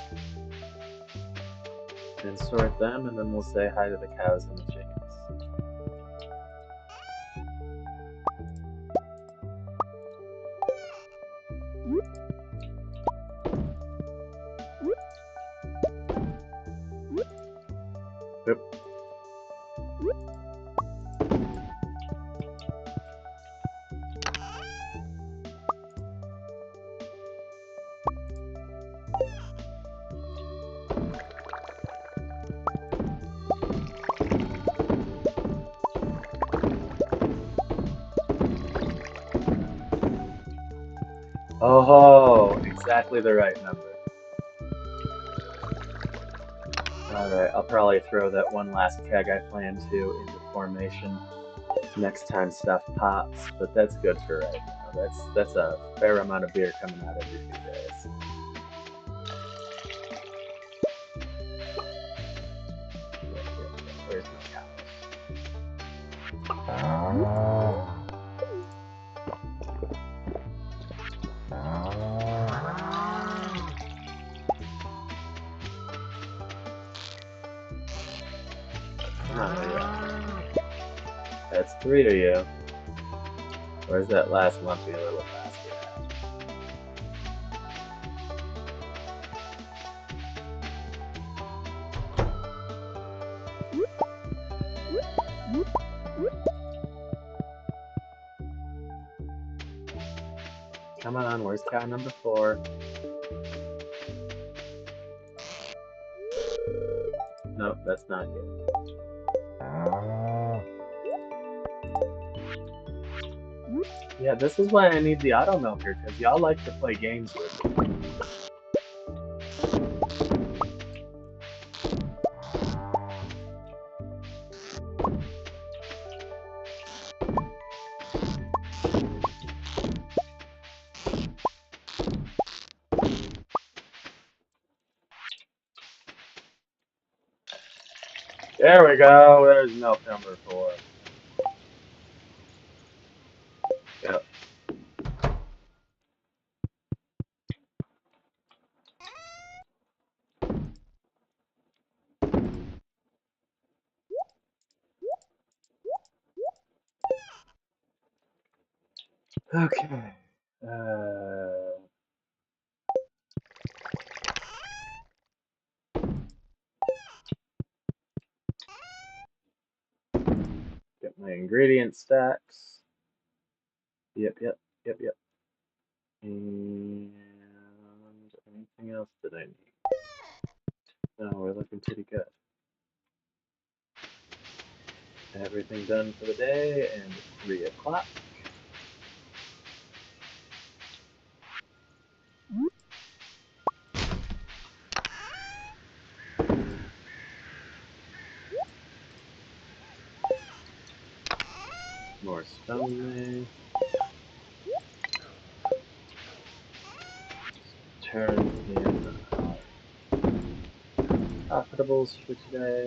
and sort them, and then we'll say hi to the cows and the chickens. Oop. Oh, exactly the right number. Alright, I'll probably throw that one last keg I plan to into formation next time stuff pops, but that's good for right now. That's a fair amount of beer coming out every few days. Where's my cows? Come on, Leo. That's 3 of you. Where's that last lumpy little bastard at? Come on, where's cow number 4? Nope, that's not you. Yeah, this is why I need the auto milker, because y'all like to play games with me. There we go, there's milk number 4. Yep. Okay. Get my ingredient stacks. Yep. And anything else that I need? No, we're looking pretty good. Everything done for the day, and it's 3 o'clock. More stone there. Turn in profitables for today.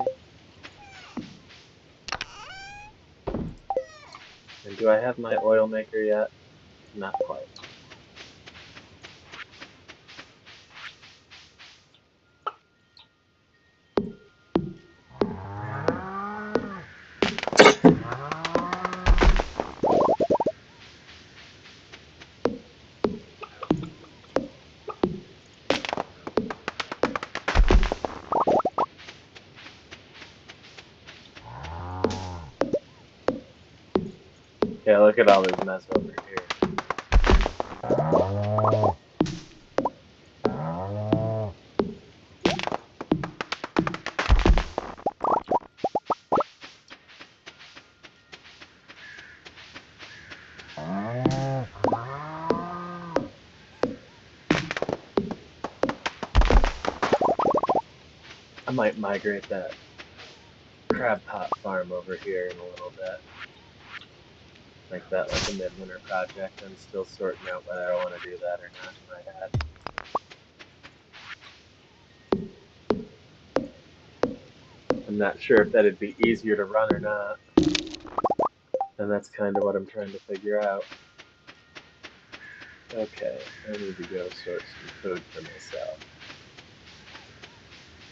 And do I have my oil maker yet? Not quite. Yeah, look at all this mess over here. I might migrate that crab pot farm over here in a little bit. Make that like a midwinter project. I'm still sorting out whether I want to do that or not in my head. I'm not sure if that'd be easier to run or not, and that's kind of what I'm trying to figure out. Okay, I need to go sort some food for myself.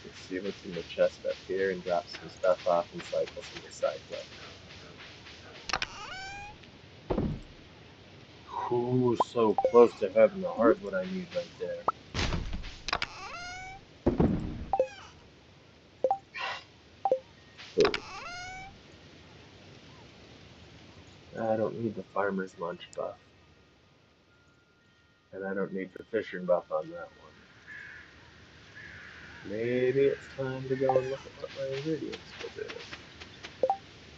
Let's see what's in the chest up here and drop some stuff off and cycle some recycling. Ooh, so close to having the hardwood I need right there. Food. I don't need the farmer's lunch buff. And I don't need the fishing buff on that one. Maybe it's time to go and look at what my ingredients will do.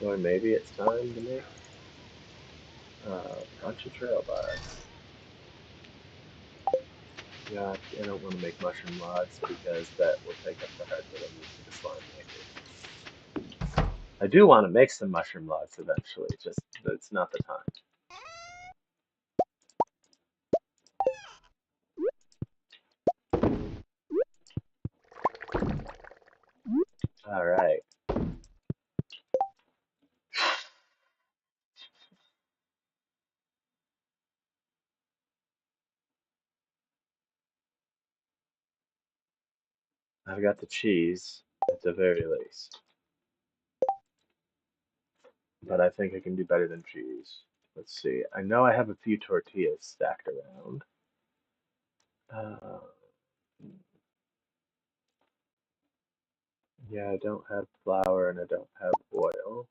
Or maybe it's time to make a bunch of trail bars. Yeah, I don't want to make mushroom logs because that will take up the hardwood I need for the slime maker. I do want to make some mushroom logs eventually, just it's not the time. All right. I've got the cheese at the very least, but I think I can do better than cheese. Let's see. I know I have a few tortillas stacked around. Uh, yeah, I don't have flour and I don't have oil.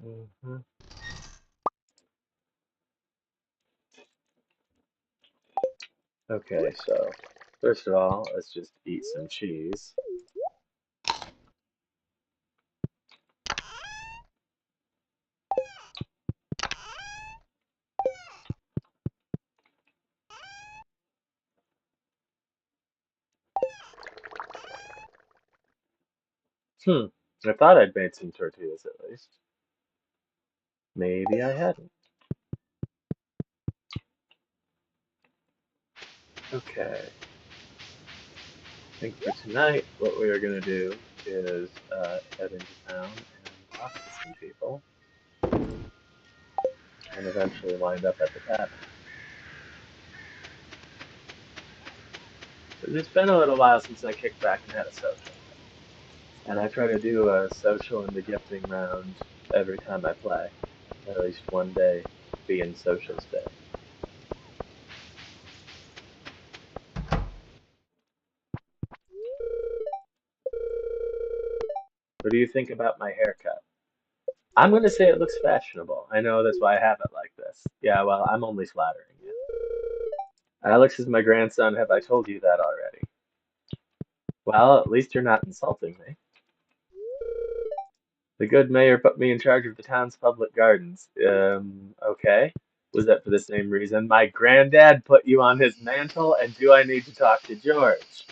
hmm Okay, so first of all, let's just eat some cheese. Hmm, I thought I'd made some tortillas at least. Maybe I hadn't. Okay, I think for tonight, what we are gonna do is head into town and talk to some people, and eventually wind up at the tavern. It's been a little while since I kicked back and had a social, and I try to do a social and the gifting round every time I play. At least one day being socials day. What do you think about my haircut? I'm gonna say it looks fashionable. I know that's why I have it like this. Yeah, well, I'm only flattering you. Alex is my grandson. Have I told you that already? Well, at least you're not insulting me. The good mayor put me in charge of the town's public gardens. Okay. Was that for the same reason? My granddad put you on his mantle, and do I need to talk to George?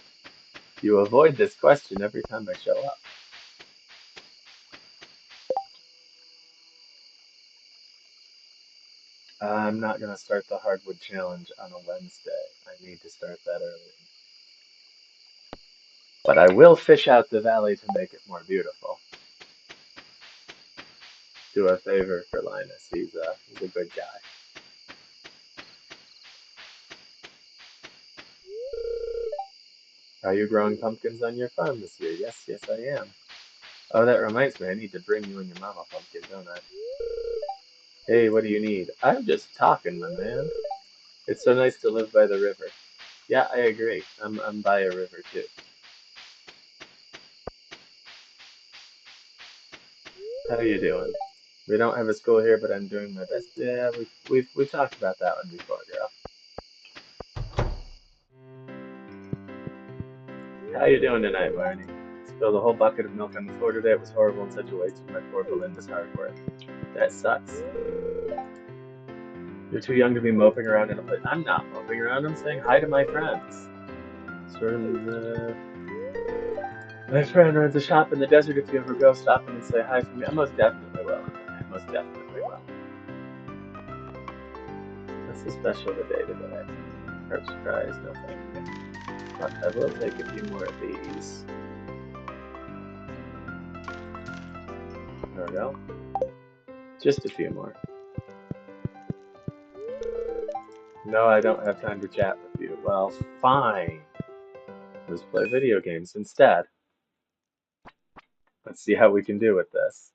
You avoid this question every time I show up. I'm not going to start the hardwood challenge on a Wednesday. I need to start that early. But I will fish out the valley to make it more beautiful. Do a favor for Linus. He's a good guy. Are you growing pumpkins on your farm this year? Yes, yes, I am. Oh, that reminds me. I need to bring you and your mama pumpkin, don't I? Hey, what do you need? I'm just talking, my man. It's so nice to live by the river. Yeah, I agree. I'm by a river too. How you doing? We don't have a school here, but I'm doing my best. Yeah, we've talked about that one before, girl. How you doing tonight, Barney? Spilled a whole bucket of milk on the floor today. It was horrible and such a waste of my poor Belinda's hard work. That sucks. You're too young to be moping around in a place. I'm not moping around. I'm saying hi to my friends. Sort of my friend runs a shop in the desert. If you ever go, stop in and say hi for me. I most definitely will. I most definitely will. What's the special today today? Heart surprise, no thank you. But I will take a few more of these. There we go. Just a few more. No, I don't have time to chat with you. Well, fine. Let's play video games instead. Let's see how we can do with this.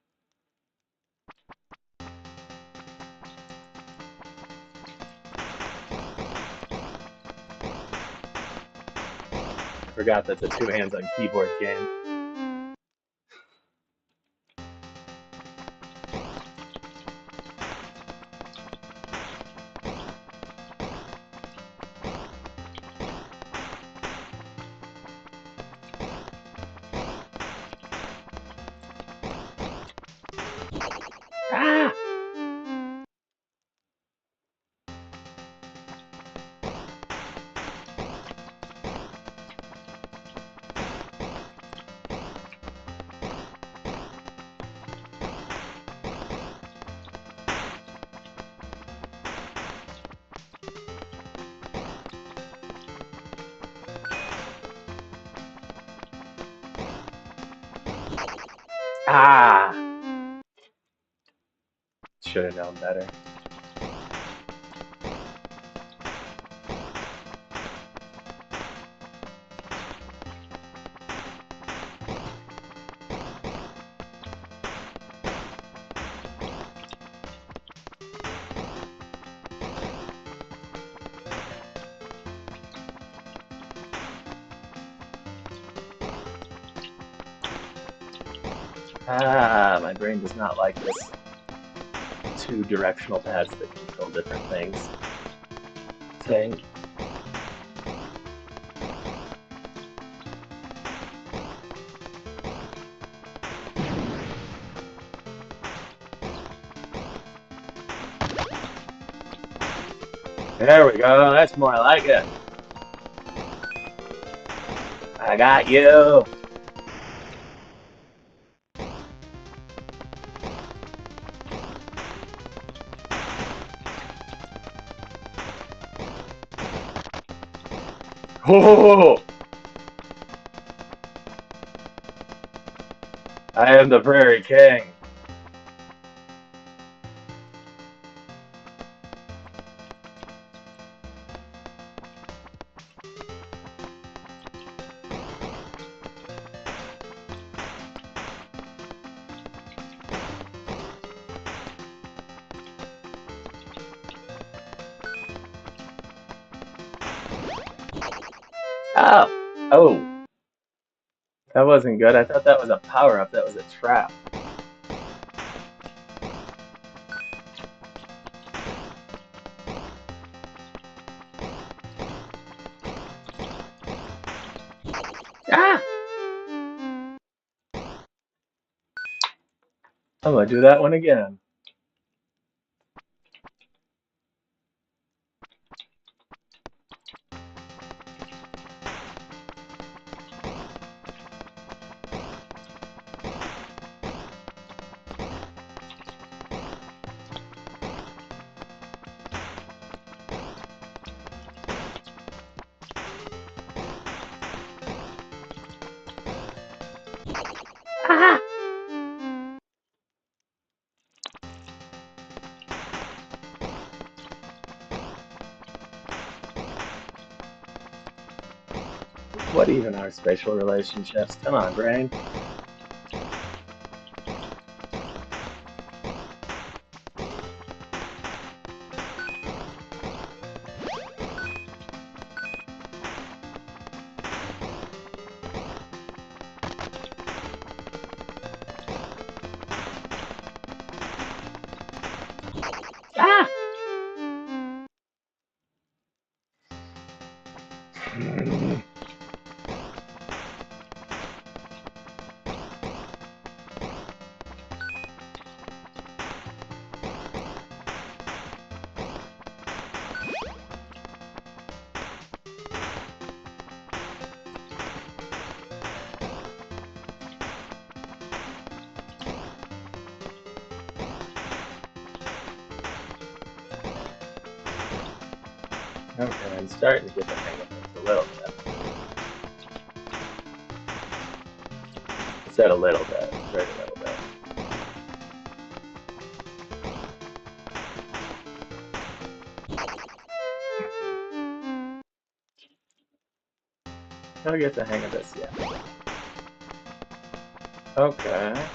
I forgot that's a two hands on keyboard game. Ah! Ah! Should have known better. Ah, my brain does not like this. Two directional pads that control different things. Thing. There we go, that's more like it. I got you. Oh! I am the Prairie King. Oh! Oh! That wasn't good. I thought that was a power-up. That was a trap. Ah! I'm gonna do that one again. Ah! What even are spatial relationships? Come on, brain. Ah! Okay, I'm starting to get the hang of things a little bit. I said a little bit, very little bit. I'll get the hang of this yet. Okay.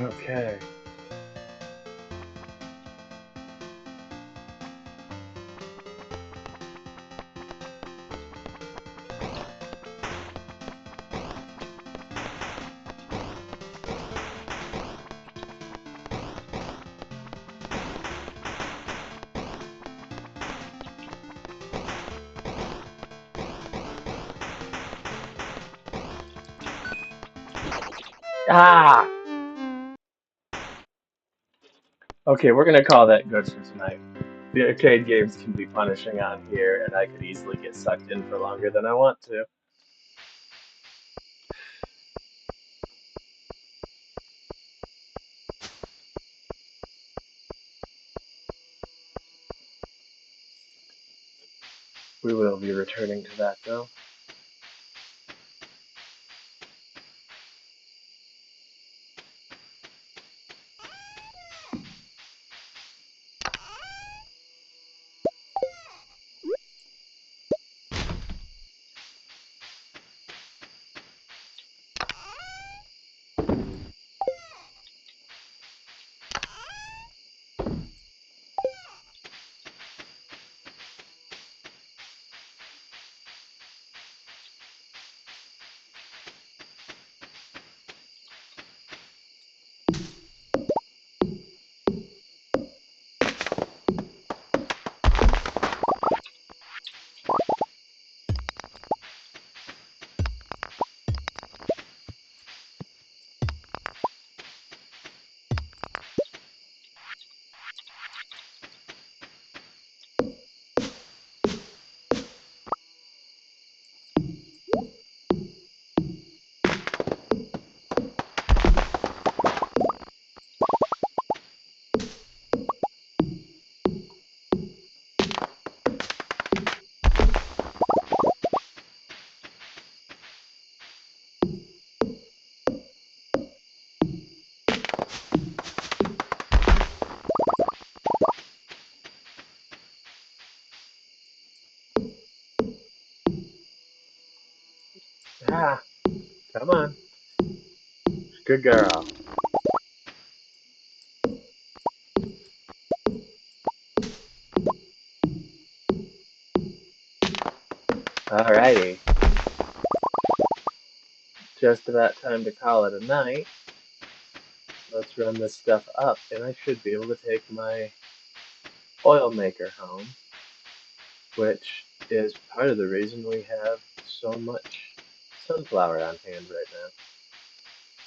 Okay. Ah! Okay, we're gonna call that good for tonight. The arcade games can be punishing on here, and I could easily get sucked in for longer than I want to. We will be returning to that, though. Ah, come on. Good girl. Alrighty. Just about time to call it a night. Let's run this stuff up, and I should be able to take my oil maker home, which is part of the reason we have so much sunflower on hand right now,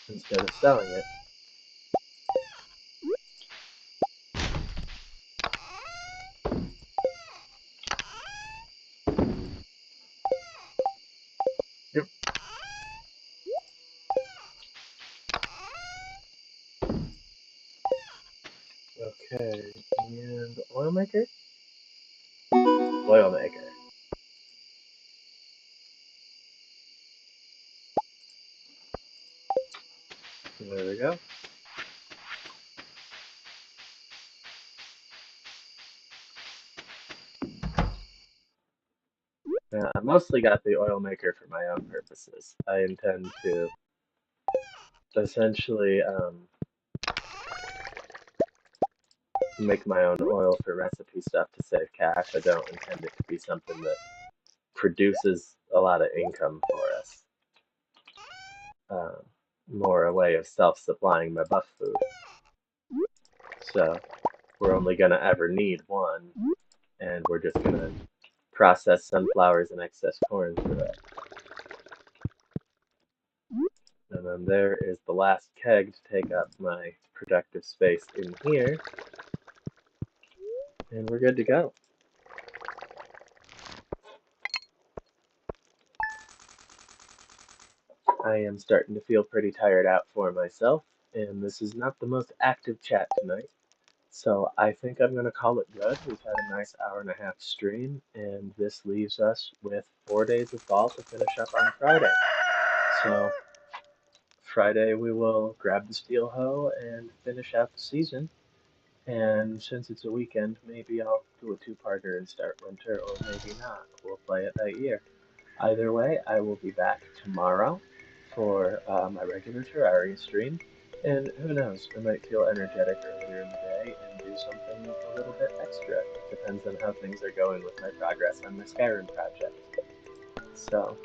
instead of selling it. Yep. Okay, and oil maker? Oil maker. There we go. Now, I mostly got the oil maker for my own purposes. I intend to essentially make my own oil for recipe stuff to save cash. I don't intend it to be something that produces a lot of income for us. Um, more a way of self-supplying my buff food. So we're only gonna ever need one, and we're just gonna process sunflowers and excess corn through it. And then there is the last keg to take up my productive space in here, and we're good to go. I am starting to feel pretty tired out for myself, and this is not the most active chat tonight. So I think I'm going to call it good. We've had a nice hour and a half stream, and this leaves us with 4 days of fall to finish up on Friday. So Friday we will grab the steel hoe and finish out the season. And since it's a weekend, maybe I'll do a two-parter and start winter, or maybe not. We'll play it by ear. Either way, I will be back tomorrow for my regular Terraria stream. And who knows, I might feel energetic earlier in the day and do something a little bit extra. Depends on how things are going with my progress on my Skyrim project. So,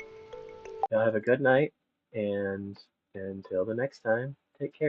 y'all have a good night, and until the next time, take care.